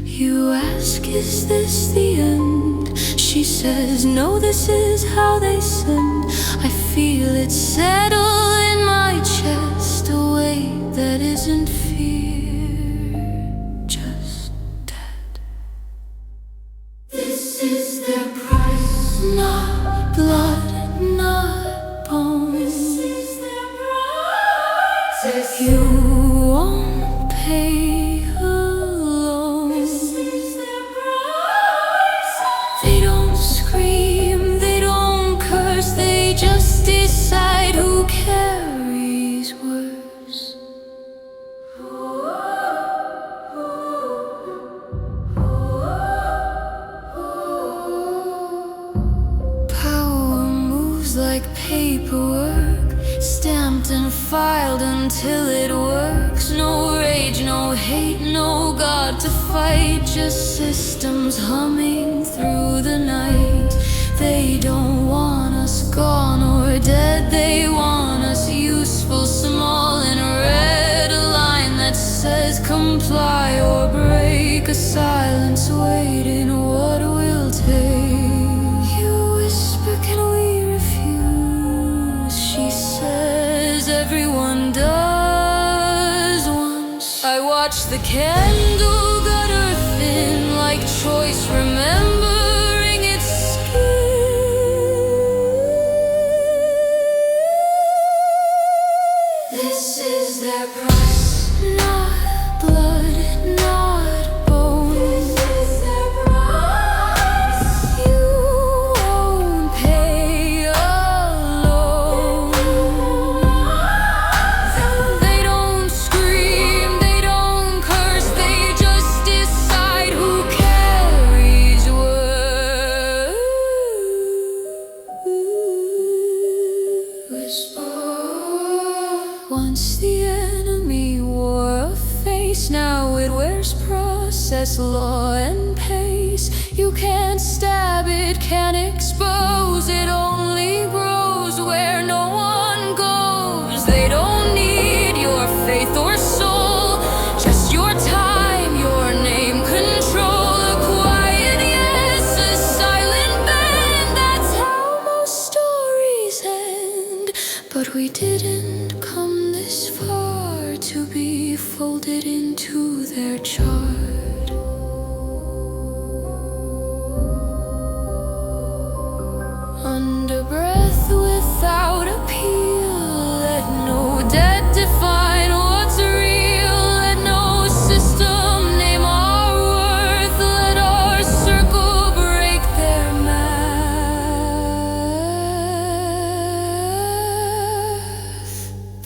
You ask, is this the end? She says, no, this is how they send. I feel it settle in my chest, a weight that isn't fear, just dead. This is their price, not blood, not bone. This is their price. If you won't pay alone. This is their price. They don't scream, they don't curse, they just decide who carries worse. Power moves like paperwork, stamped and filed until it works. No rage, no hate, no God to fight, just systems humming through the night. They don't want us gone or dead, they want us useful, small and red. A line that says comply or break, a silence waiting what we'll take. You whisper, can we refuse? She says everyone does once. I watch the candle gutter thin like choice, remembering its skin. This is their price, not blood, not bone. This is their price. You won't pay alone. They don't scream, they don't curse, they process, law and pace. You can't stab it, can't expose it, only grows where no one goes. They don't need your faith or soul, just your time, your name, control. A quiet yes, a silent bend. That's how most stories end. But we didn't come this far to be folded into their chart. Under breath, without appeal, let no dead define what's real. Let no system name our worth. Let our circle break their math.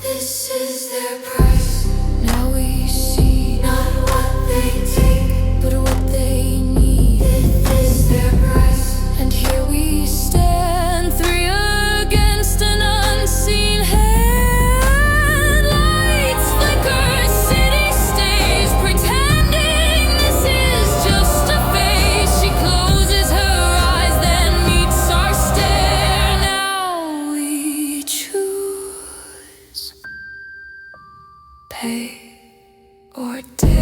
This is their price. Now we see not what they take, but what they need. This is their price. And here we stand, three against an unseen hand. Lights flicker, city stays, pretending this is just a phase. She closes her eyes, then meets our stare. Now we choose, pay or dare.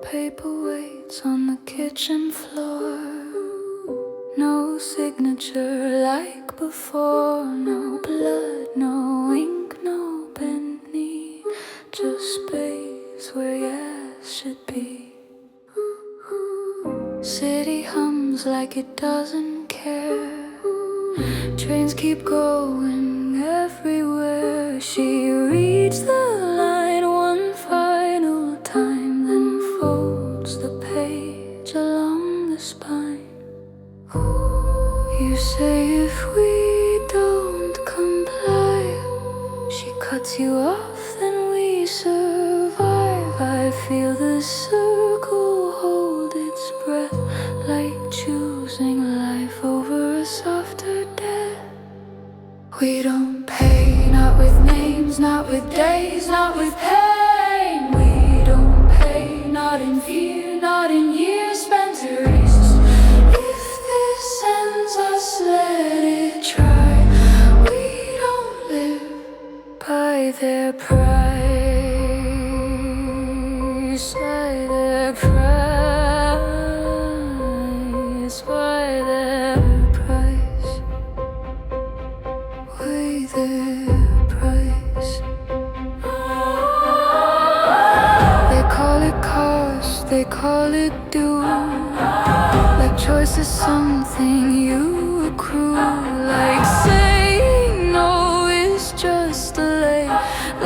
Paperweights on the kitchen floor, no signature like before. No blood, no ink, no penny, just space where yes should be. City hums like it doesn't care. Trains keep going everywhere. She reads the line one final time, then folds the page along the spine. You say if we don't comply, she cuts you off, then we survive. I feel the circle hold its breath, like choosing life over a softer death. We don't pay, not with names, not with days, not with pain. We don't pay, not in fear, not in years spent erased. If this ends us, let it try. We don't live by their price, by their price, by their price, by their price. They call it cost, they call it due, like choice is something you accrue. Like saying no is just a lay,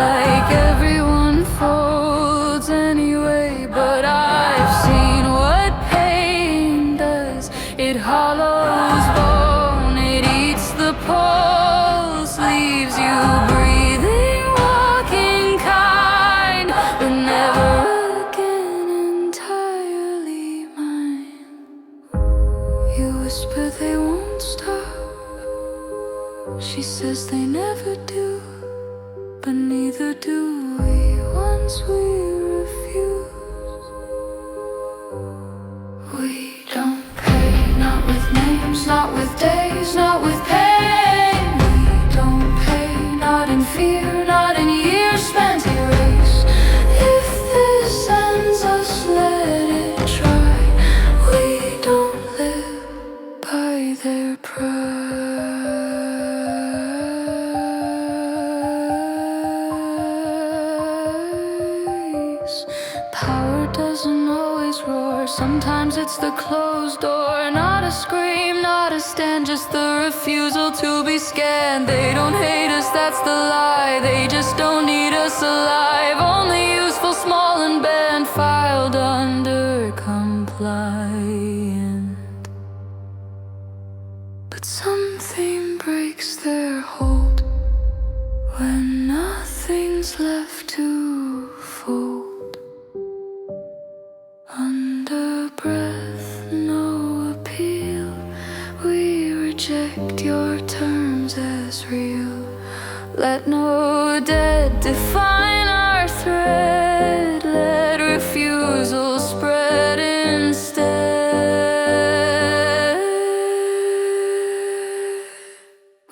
like everyone folds anyway. But I've seen what pain does. It hollows bone, it eats the pulse, leaves you breathing, walking kind, but never again entirely mine. You whisper they won't stop, she says they never do, but neither do we once we refuse. We don't pay, not with names, not with days, not with pain. We don't pay, not in fear, not in years spent erased. If this ends us, let it try. We don't live by their price. Power doesn't always roar, sometimes it's the closed door. Not a scream, not a stand, just the refusal to be scanned. They don't hate us, that's the lie, they just don't need us alive. Only useful, small and banned, filed under compliant. but something breaks their hold when nothing's left to fold. Under breath, no appeal, we reject your terms as real. Let no dead define our thread, let refusal spread instead.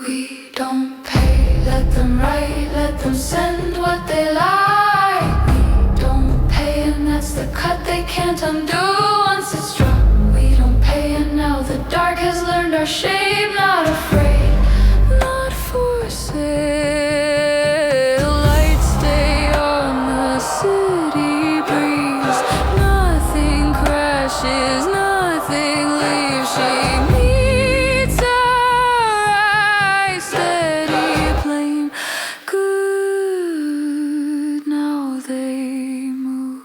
We don't pay, let them write, let them send what they like. We don't pay, and that's the cut they can't undo once it's struck. We don't pay, and now the dark has learned our shape. Not afraid, not for sale. Lights stay on the city breeze. Nothing crashes, nothing leaves. She meets our eye, steady flame. Good, now they move.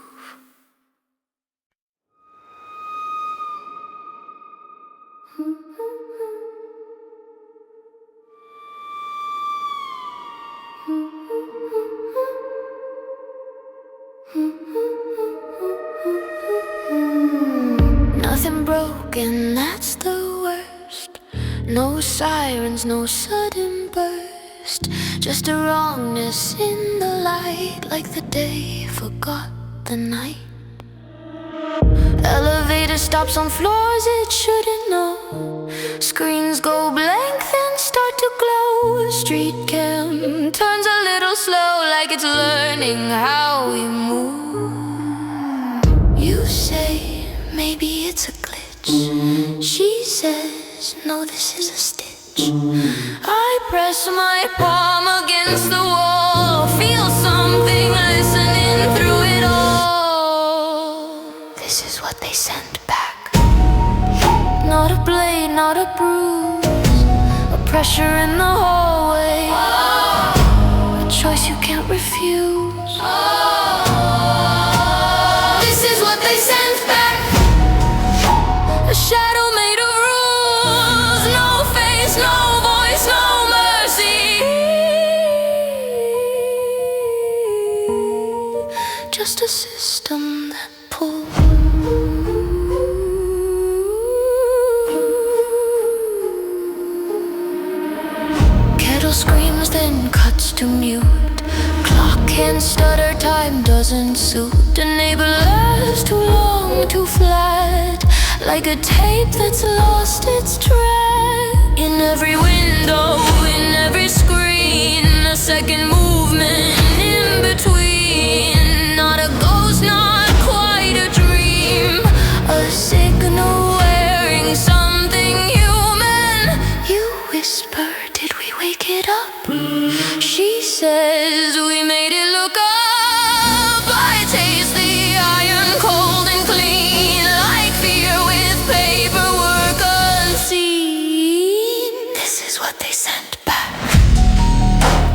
Nothing broken, that's the worst. No sirens, no sudden burst. Just a wrongness in the light, like the day forgot the night. Elevator stops on floors it shouldn't know. Screens go blank, then start to glow. Street cam turns a little slow, like it's learning how we move. You say maybe it's a glitch. She says no, this is a stitch. I press my palm against the wall, feel something listening through it all. This is what they sent back. Not a blade, not a bruise, a pressure in the hallway, a choice you can't refuse. This is what they sent back. A shadow made of rules, no face, no voice, no mercy. Just a system that pulls. Kettle screams, then cuts to mute. Clock can't stutter, time doesn't suit. A neighbor laughs too long, too flat, like a tape that's lost its track. In every window, in every screen, a second movement in between. Not a ghost, not quite a dream, a signal wearing something human. You whisper, did we wake it up? She says we made it look up. I taste the iron cold and clean, like fear with paperwork unseen. This is what they sent back.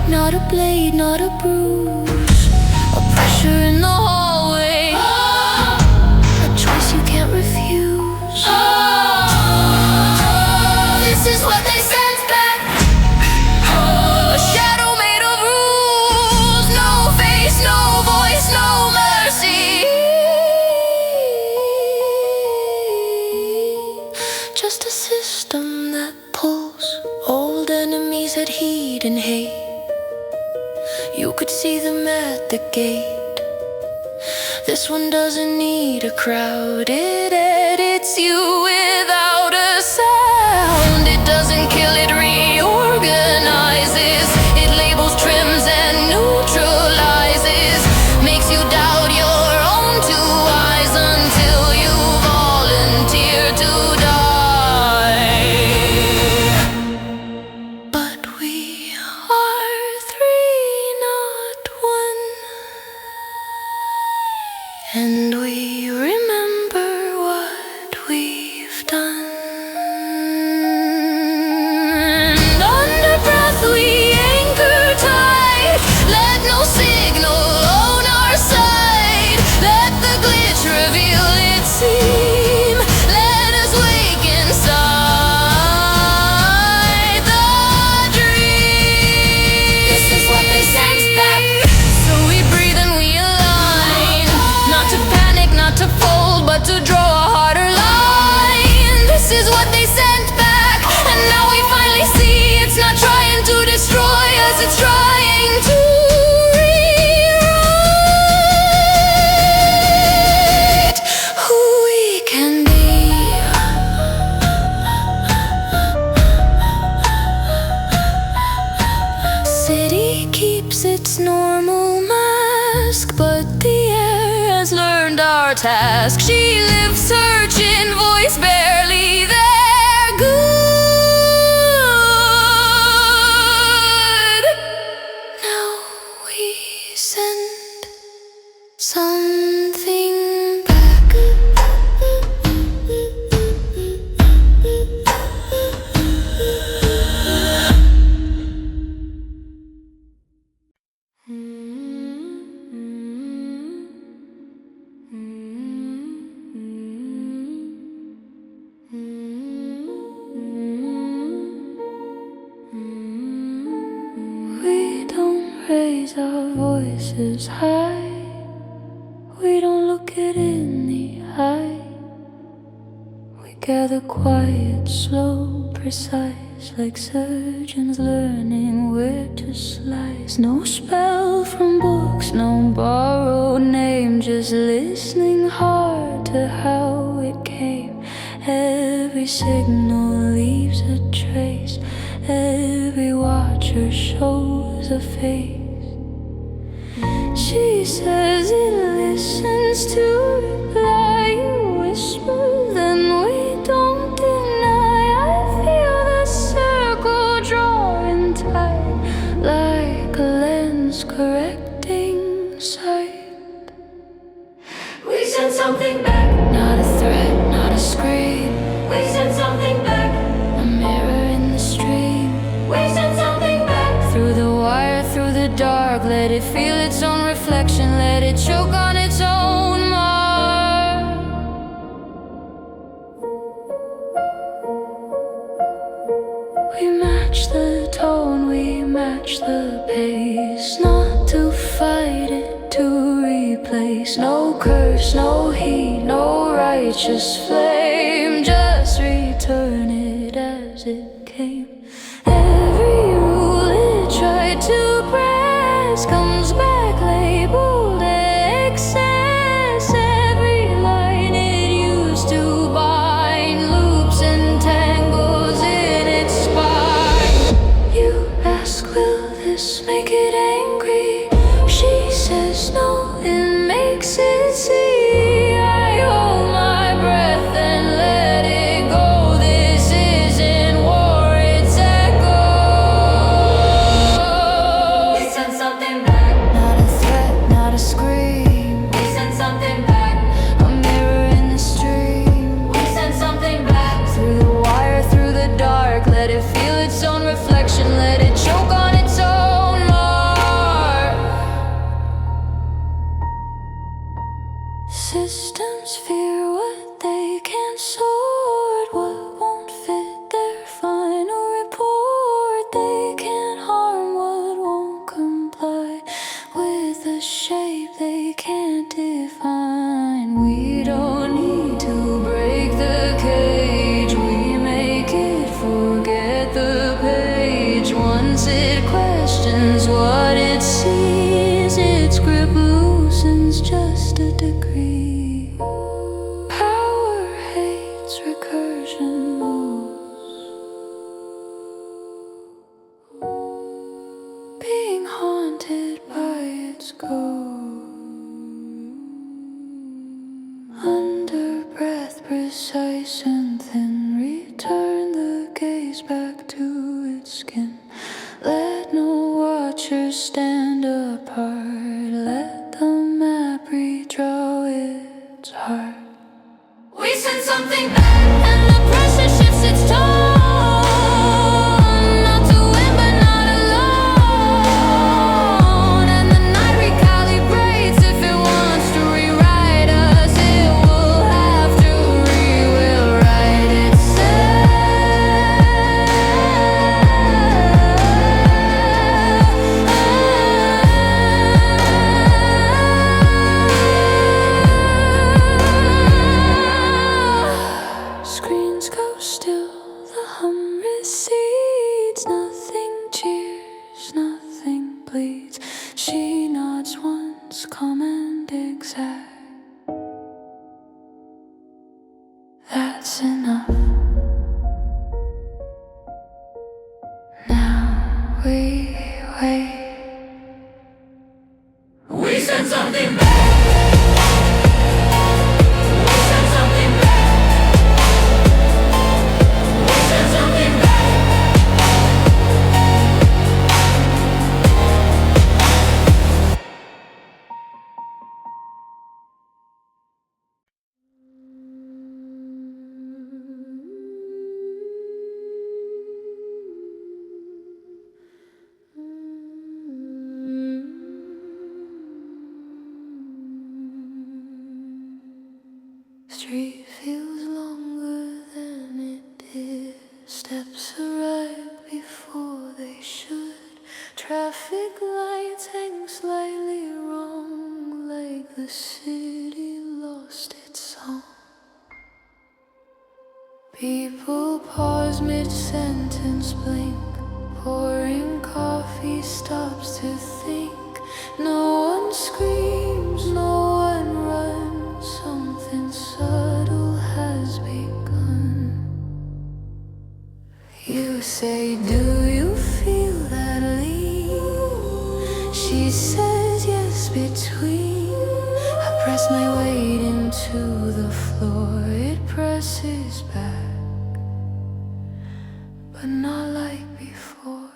Not a blade, not a bruise, a pressure in the hallway, a choice you can't refuse. This is what they sent back. A shadow made of rules, no face, no voice, no mercy. Just a system that pulls. Old enemies that heed and hate, you could see them at the gate. This one doesn't need a crowd, it edits you without a sound. It doesn't kill, it reorganizes. It labels, trims, and neutralizes. Makes you doubt your own two eyes until you volunteer to die. But we are three, not one, and we remember what we task. She lives searching, voice barely there. Good. Now we send something back. We don't raise our voices high. We don't look it in the eye. We gather quiet, slow, precise, like surgeons learning where to slice. No spell from books, no borrowed name, just listening hard to how it came. Every signal leaves a trace, every watcher shows a face. She says it listens to reply. You whisper, then we don't deny. I feel the circle drawing tight, like a lens correcting sight. We send something back, not a threat, not a scream. We send something back, a mirror in the stream. We send something back, through the wire, through the dark. Let it feel its own reflection, let it choke on its own mark. We match the tone, we match the pace. Not to fight it, to replace. No curse, no heat, no righteous flame. Just return it as it came. Every rule it tried to press comes back labeled excess. Every line it used to bind loops and tangles in its spine. You ask, will this make it angry? She says no, it makes it see. I hold my breath and let it go. This isn't war, it's echo. We send something back, not a threat, not a scream. We send something back, a mirror in the stream. We send something back, through the wire, through the dark. Let it feel its own reflection, let it choke on its own mark. Systems fear what they can't sort, what won't fit their final report. They can't harm what won't comply with a shape they can't define. We don't need to break the cage, we make it forget the page. Once it questions what it sees, its grip loosens just a degree. Power hates recursion moves. Being haunted by its ghost. Under breath, precise and thin, return the gaze back to its skin. Let no watchers stand apart, let the map redraw its heart. We send something back, and the pressure shifts its tone. Not to win, but not alone. And the night recalibrates. If it wants to rewrite us, it will have to re-will write itself. Screens go still, the hum recedes. Nothing cheers, nothing bleeds. She nods once, calm and exact. That's enough. Now we wait. We send something back. steps arrive before they should. Traffic lights hang slightly wrong, like the city lost its song. People pause mid-sentence, blink. Pouring coffee stops to think. No one screams, no one runs. Something subtle has begun. You say, do you feel that lean? She says, yes, between. I press my weight into the floor. It presses back, but not like before.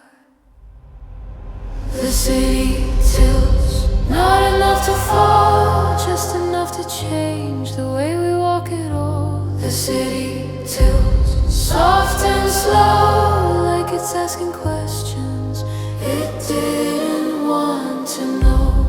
The city tilts, not enough to fall, just enough to change the way we walk it all. The city tilts, soft and slow, like it's asking questions it didn't want to know.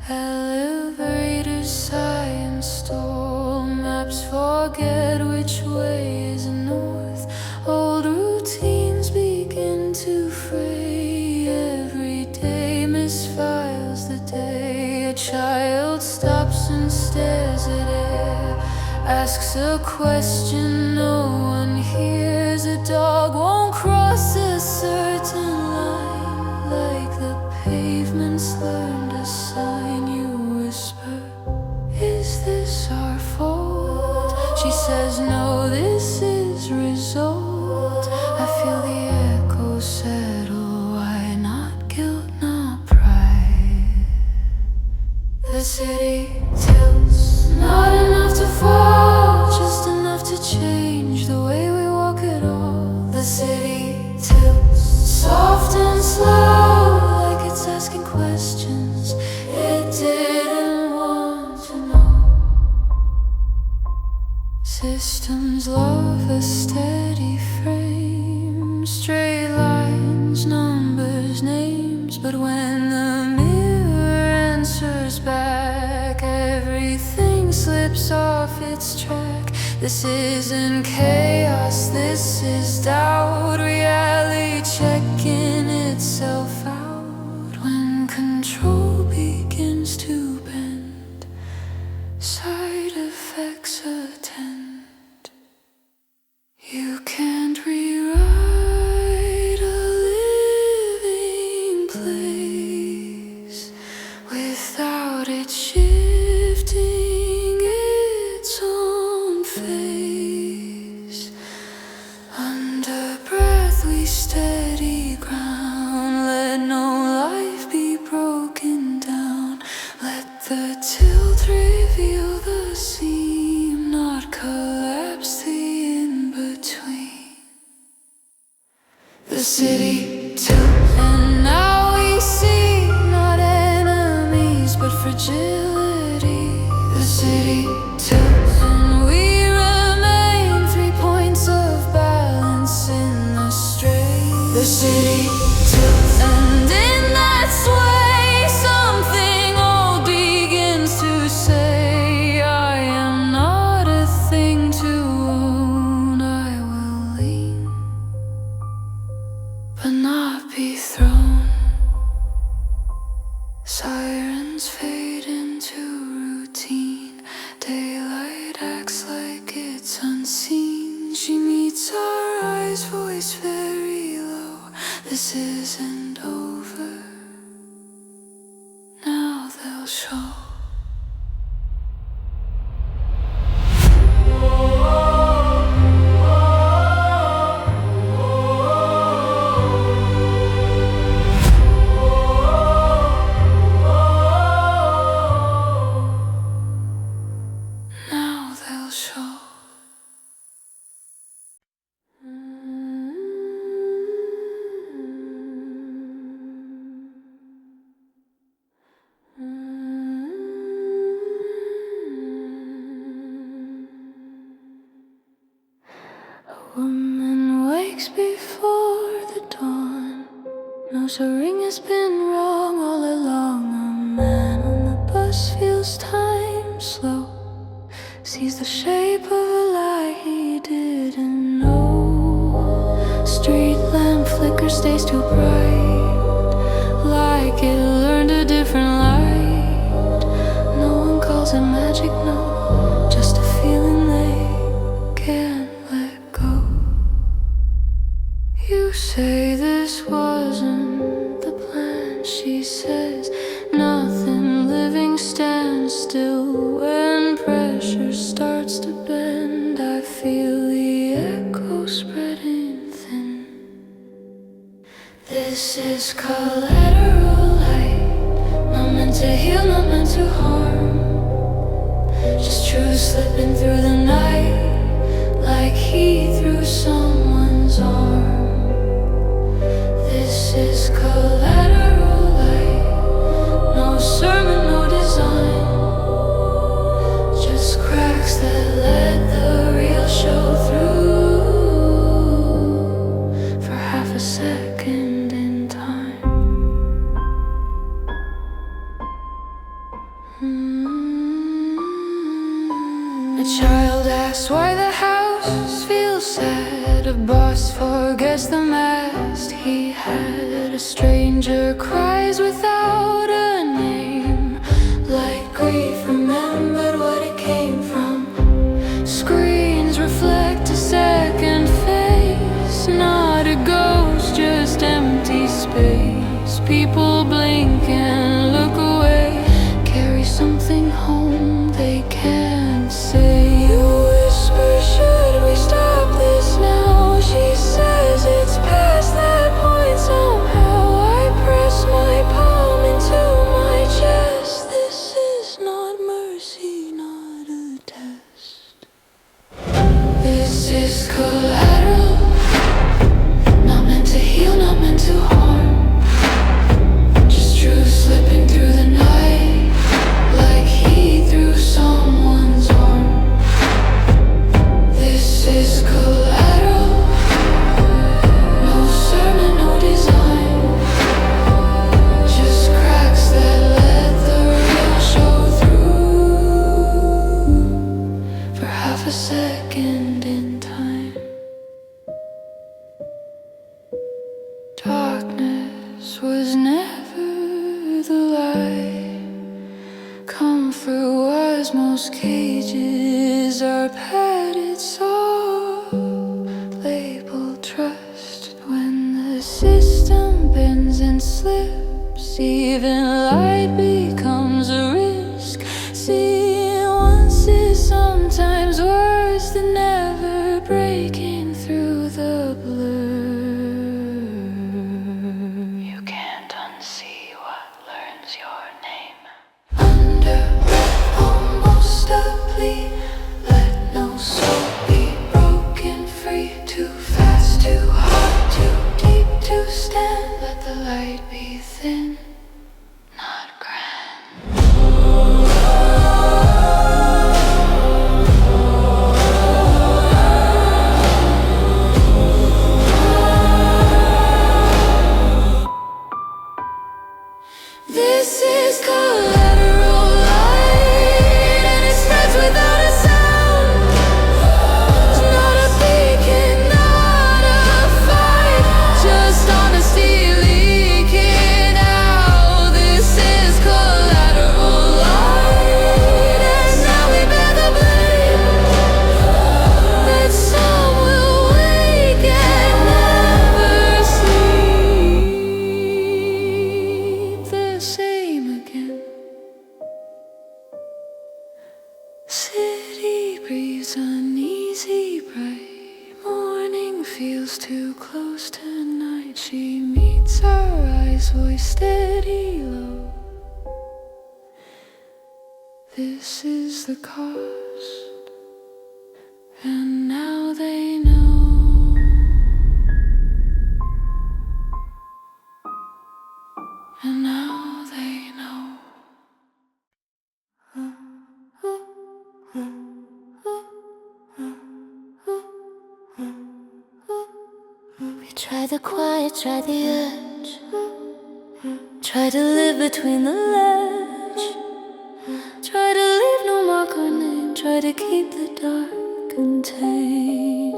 Elevators sigh and stall, maps forget which way is north. Old routines begin to fray. Every day misfiles the day. A child stops and stares at air, asks a question no one hears. A dog won't cross a certain line, like the pavement's learned a sign. You whisper, is this our fault? She says, no, this is result. I feel the echo settle. Why not guilt, not pride? The city tilts, not enough to fall, just enough to change the way we walk it all. The city tilts, soft and slow, like it's asking questions it didn't want to know. Systems love a steady frame, straight lines, numbers, names. But when the mirror answers back, everything slips off its track. This isn't chaos, this is doubt. Reality checking itself out. When control begins to bend, side effects attend. You can't rewrite a living place without it shifting its own face. Under breath we steady ground. Let no life be broken down. Let the tilt reveal the seam, not collapse the in-between. The city tilts, and now we see not enemies but fragility. The city tilts, and we remain 3 points of balance in the stray. The city tilts, and in that sway something old begins to say, I am not a thing to own. I will lean, but not be thrown. Sirens fade into routine. Daylight acts like it's unseen. She meets our eyes, voice very low. This isn't over. Now they'll show. Now they'll show. A woman wakes before the dawn, knows her ring has been wrong all along. A man on the bus feels time slow, sees the shape of a lie he didn't never stays too bright, like it learned a different light. No one calls it magic, no, just a feeling they can't let go. You say this wasn't the plan, she says nothing living stands still when pressure starts to bend. I feel the echo spreading thin. This is collateral light, not meant to heal, not meant to harm, just truth slipping through the night like heat through someone's arm. This is collateral light, no sermon, no design, just cracks that let the real show through for half a second in time. A child asks why the house feels sad. A boss forgets the mast he had. A stranger cries without a name, like grief remembered what it came from. Screens reflect a second face, not a ghost, just empty space. People blink and look away, carry something home they can't say. You whisper, should we stop this now? She says it's past that point somehow. I press my palm into my chest. This is not mercy, not a test. This is collateral, not meant to heal, not meant to harm, just truth slipping through the night like heat through someone's arm. This is collateral, no sermon, no design, just cracks that let the real show through for half a second in time. Darkness was never the light. Comfort was most cages are padded soft, labeled trust. When the system bends and slips, even light becomes a risk. Seeing once is sometimes worse than never breaking through the blur. You can't unsee what learns your name. Under breath, almost a plea, let no soul be broken free. Too fast, too hard, too deep to stand. Let the light be thin, not grand. This is collateral light, and it spreads without a sound. It's not a beacon, not a fight, just honesty leaking out. This is collateral light, and now we bear the blame that some will wake and never sleep the same again. City breeze uneasy bright, morning feels too close to night. She meets our eyes, voice steady low. This is the cost, and now they know. And now they know. We try the quiet, try the edge, try to live between the ledge, try to leave no mark or name, try to keep the dark contained.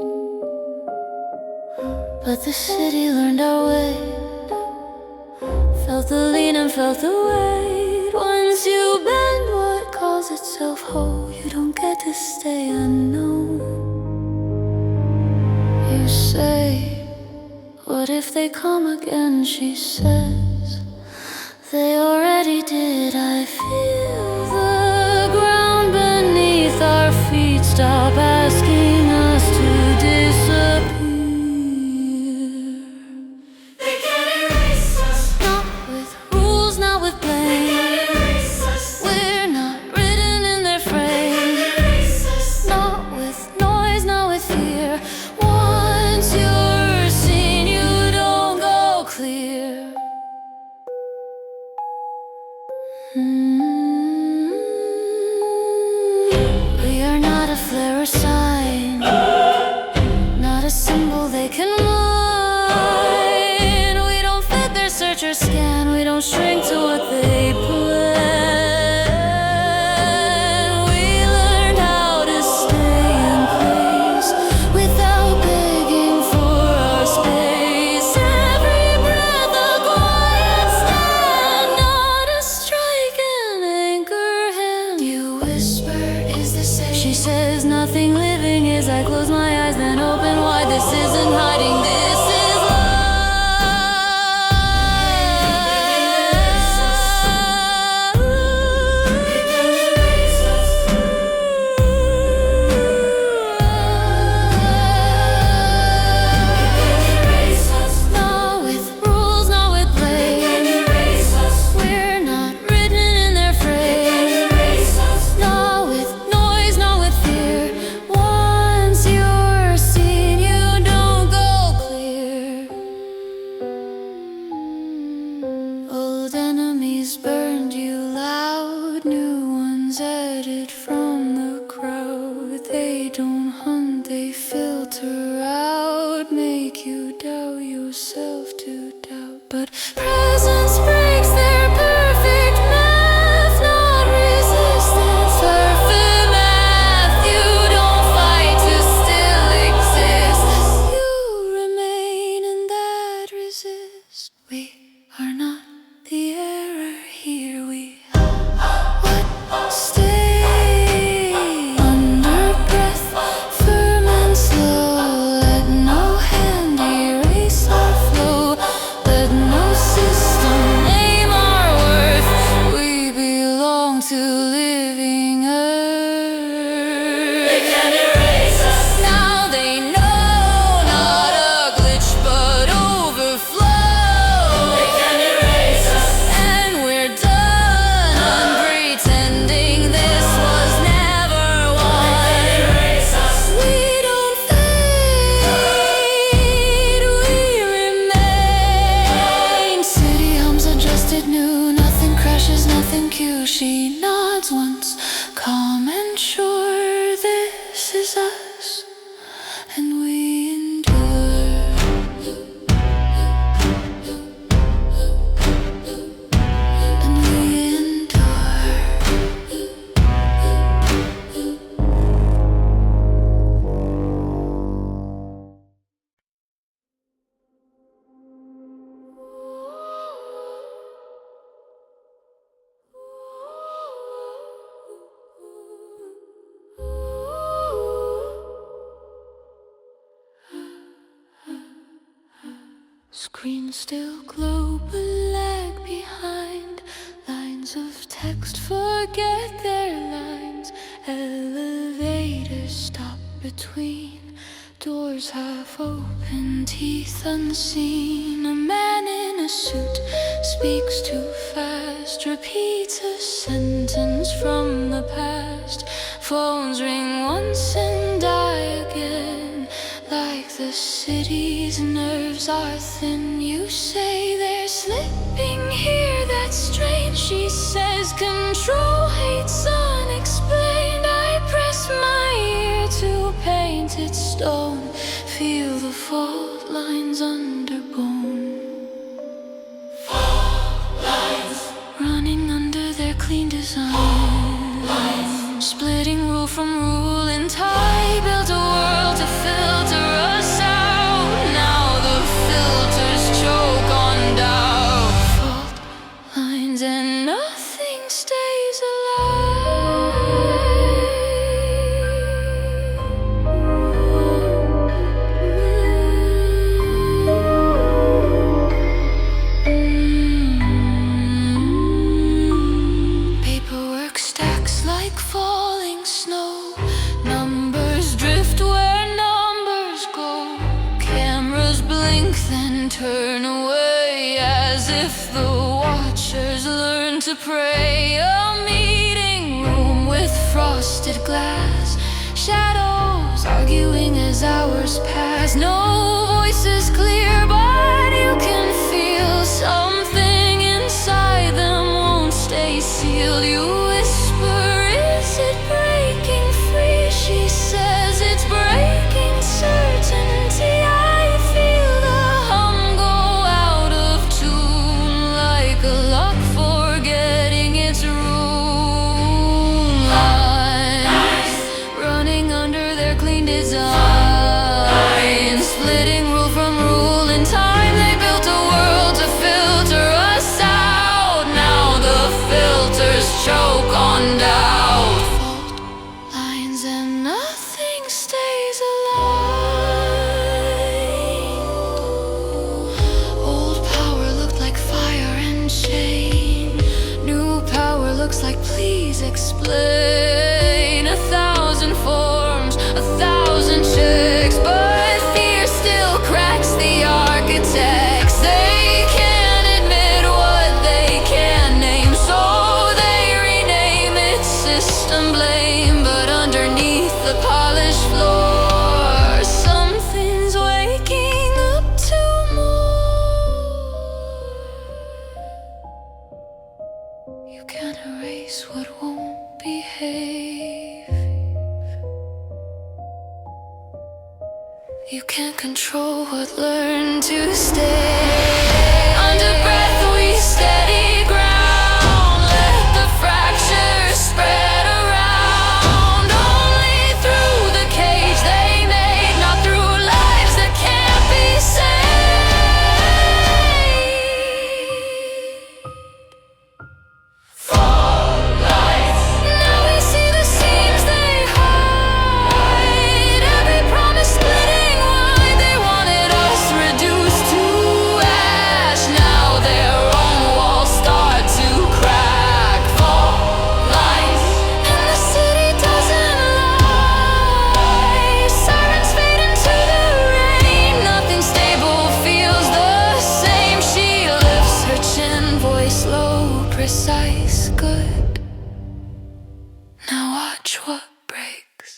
but the city learned our way. Felt the lean and felt the weight. Once you bend what calls itself whole, you don't get to stay unknown. You say, what if they come again? She says, they already did. I feel the ground beneath our feet stop asking us to disappear. They can't erase us. Not with rules, not with blame. They can't erase us. We're not written in their frame. They can't erase us. Not with noise, not with fear. Once you're seen, you don't go clear. We are not a flare or sign, not a symbol they can mine. We don't fit their search or scan, we don't shrink to what they plan. We learned how to stay in place without begging for our space. Every breath a quiet stand, not a strike an anchor hand. You whisper, is this safe? She says nothing living is. I close my eyes then open wide. This isn't hiding, this is not with rules, not with blame. We're not written in their frame. Not with noise, not with fear. Once you're seen, you don't go clear. Old enemies burned you loud, new ones added from the crowd. They don't hunt, they filter out, make you doubt yourself to doubt. But presence breaks their perfect math, not resistance, perfect math. You don't fight to still exist. You remain and that resist. We are not the error here. We what stay under breath, firm and slow. Let no hand erase our flow. Let no system name our worth. We belong to living earth. They can't erase us. Now they know, not a glitch but overflow. They can't erase us. And we're done unpretending this was never won. They can't erase us. We don't fade, we remain. City hums adjusted new, nothing crashes, nothing cues. She nods once, calm and sure. This is us, and we endure. And we endure. Screens still glow but lag behind. Lines of text forget their lines. Elevators stop between. Doors half open, teeth unseen. A man in a suit speaks too fast, repeats a sentence from the past. Phones ring once and die again. Like the city's nerves are thin. You say they're slipping here, that's strange. She says control hates unexplained. I press my ear to painted stone. Feel the fault lines under bone. Fault lines running under their clean design. Splitting rule from rule in tie. Built a world to filter us out. Now the turn away, as if the watchers learn to pray. A meeting room with frosted glass, shadows arguing as hours pass. No voices clear, but you can feel something inside them won't stay sealed. You whisper, is it breaking free? She says it's breaking certainty. I feel the hum go out of tune, like a lock forgetting its room lines, running under their clean design, splitting rule from rule in time. They built a world to filter us out. Now the filters choke on doubt. Fault lines and nothing stays alive. Old power looked like fire and chain. New power looks like please explain. 1,000 forms, 1,000 checks, but fear still cracks the architects. They can't admit what they can't name, so they rename it system blame. But underneath the polished floor, something's waking up to more. You can't erase what won't behave. You can't control what learned to stay. Under breath we steady ground, let the fractures spread around. Only through the cage they made, not through lives that can't be saved. Fall lights, now we see the seams they hide. Every promise splitting wide. They wanted us reduced to ash. Now their own walls start to crack. Fall lights, and the city doesn't lie. Sirens fade into the rain. Nothing stable feels the same. She lifts her chin, voice low, precise, good. Now watch what breaks.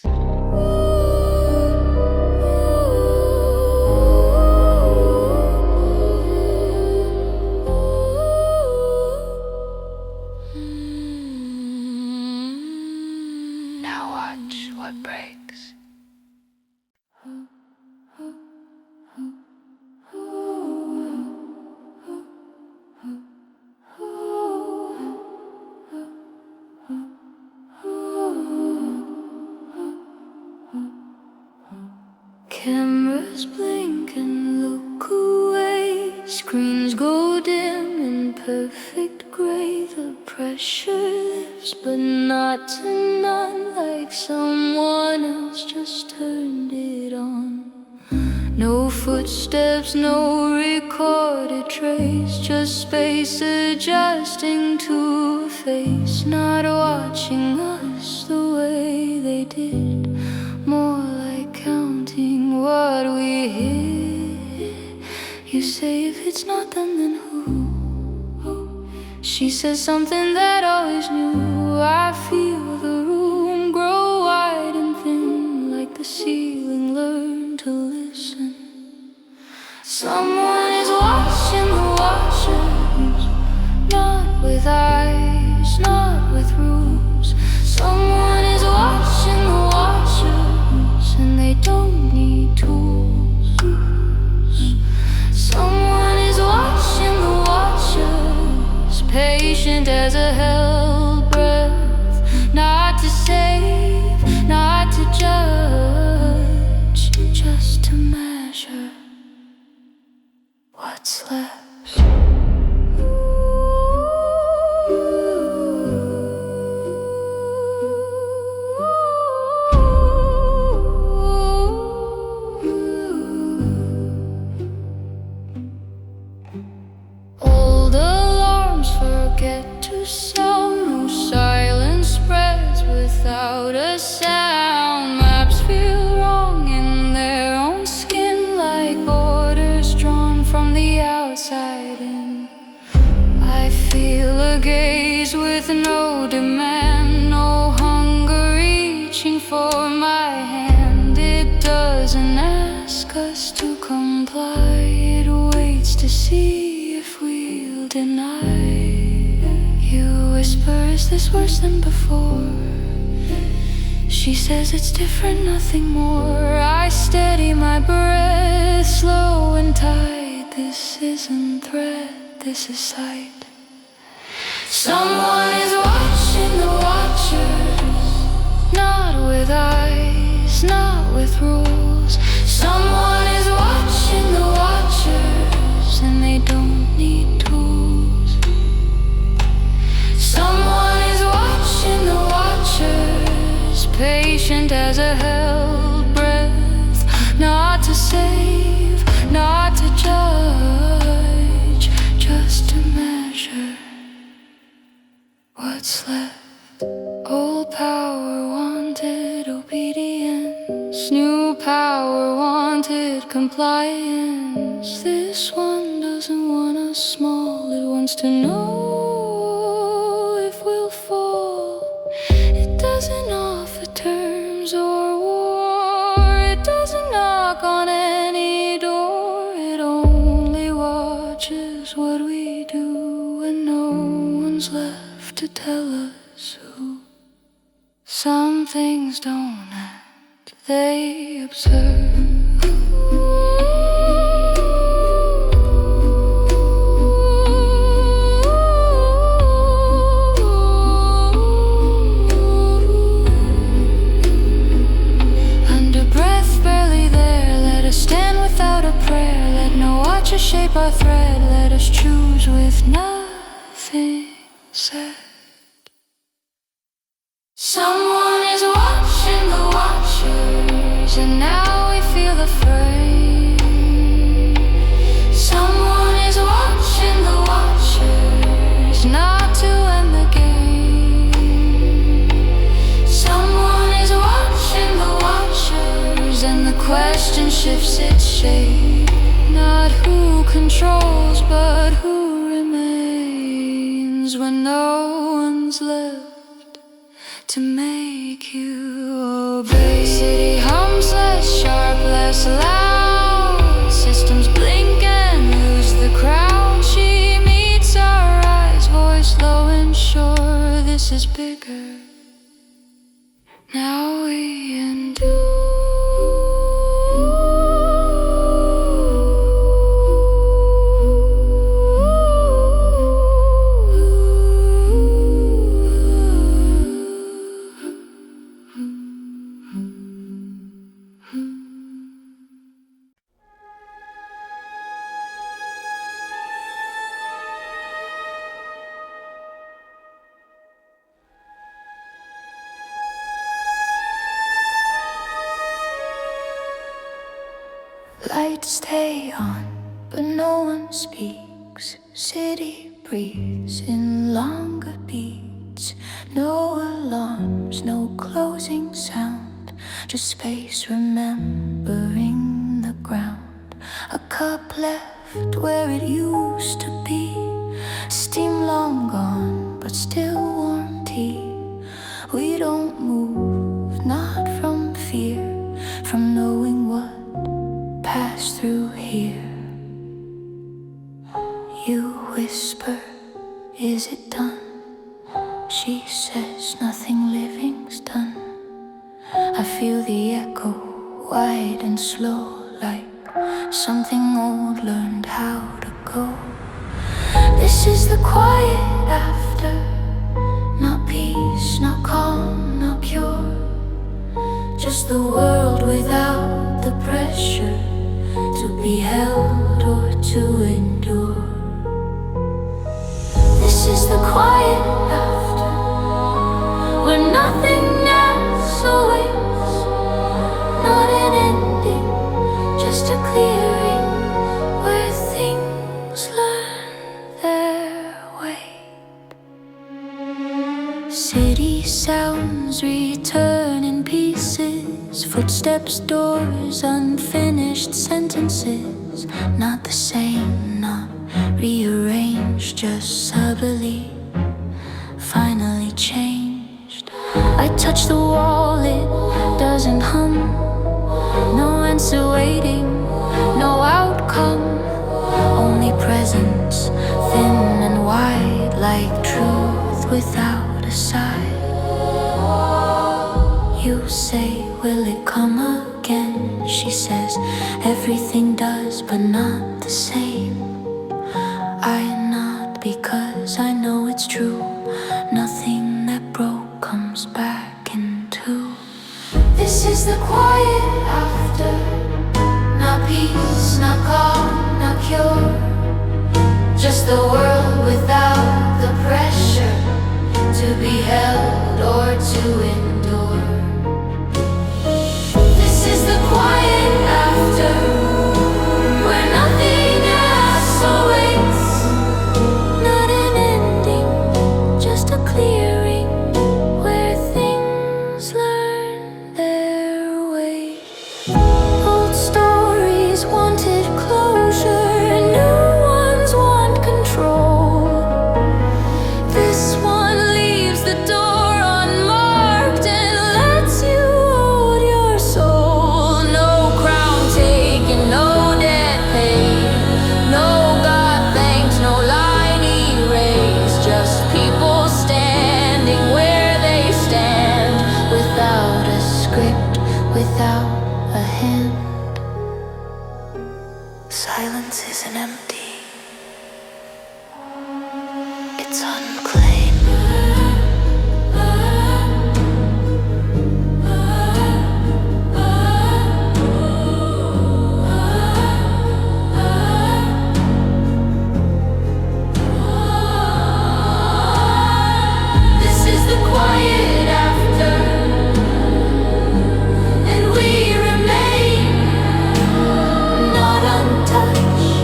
Now watch what breaks. Cameras blink and look away. Screens go dim in perfect gray. The pressure lifts, but not tonight. Like someone else just turned it on. No footsteps, no recorded trace. Just space adjusting to a face. Not watching us the way they did. More like counting what we hit. You say if it's not them, then who? She says something that always knew. I feel the room grow wide and thin, like the ceiling learned to listen. Someone is watching the watchers, not with eyes, not with rules. Someone is watching the watchers, and they don't need tools. Someone is watching the watchers, patient as a held breath, not to save, not to judge, just to measure what's left. Old alarms forget to sound. no demand, no hunger reaching for my hand. It doesn't ask us to comply, it waits to see if we'll deny. You whisper, is this worse than before? She says it's different, nothing more. I steady my breath, slow and tight. This isn't threat, this is sight. Someone is watching the watchers, not with eyes, not with rules. Someone is watching the watchers, and they don't need tools. Someone is watching the watchers, patient as a held breath, not to save, not to judge, just to measure what's left. Old power wanted obedience, new power wanted compliance. This one doesn't want us small, it wants to know if we'll fall. It doesn't offer terms or war, it doesn't knock on any door. It only watches what we do when no one's left to tell us who. Some things don't act, they observe. Under breath, barely there, let us stand without a prayer. Let no watcher shape our thread, let us choose with nothing said. Someone is watching the watchers, and now we feel the fray. Someone is watching the watchers, not to end the game. Someone is watching the watchers, and the question shifts its shape. Not who controls, but who remains when no one's left to make you obey. City hums less sharp, less loud. Systems blink and lose the crowd. She meets our eyes, voice low and sure. This is bigger. Now we endure. Lights stay on, but no one speaks. City breathes in longer beats. No alarms, no closing sound, just space remembering the ground. A cup left where it used to be. Steam long gone, but still warm tea. We don't move, not from fear, from knowing what pass through here. You whisper, is it done? She says nothing living's done. I feel the echo, wide and slow, like something old learned how to go. This is the quiet after, not peace, not calm, not pure. Just the world without the pressure to be held or to endure. This is the quiet after, where nothing else awaits. Not an ending, just a clearing, where things learn their way. City sounds return in pieces, footsteps, doors, unfinished sentences. Not the same, not rearranged, just subtly finally changed. I touch the wall, it doesn't hum. No answer waiting, no outcome. Only presence, thin and wide, like truth without a sigh. You say, will it come again? She says, everything does, but not the same. I nod because I know it's true. Nothing that broke comes back in two. This is the quiet after. Not peace, not calm, not cure. Just the world without the pressure to be held or to endure. This is the quiet after, where nothing else awaits. Not an ending, just a clearing, where things learn their way. Old stories wanted closure, new ones want control. This one leaves the door unmarked and lets you hold your soul. No crown taken, no debt paid, no God thanks, no line erased. Just people standing where they stand, without a script, without a hand. Silence isn't empty, it's unclaimed. This is the quiet after, and we remain not untouched,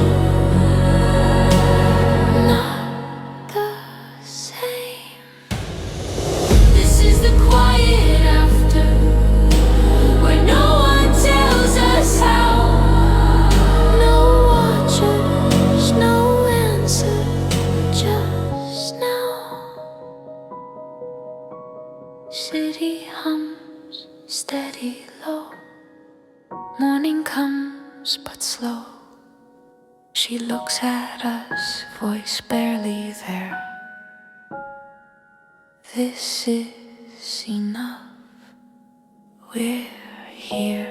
not the same. This is the quiet after, where no one tells us how. No watchers, no answer, just now. City hums, steady low. Morning comes, but slow. She looks at us, voice barely there. This is enough, we're here.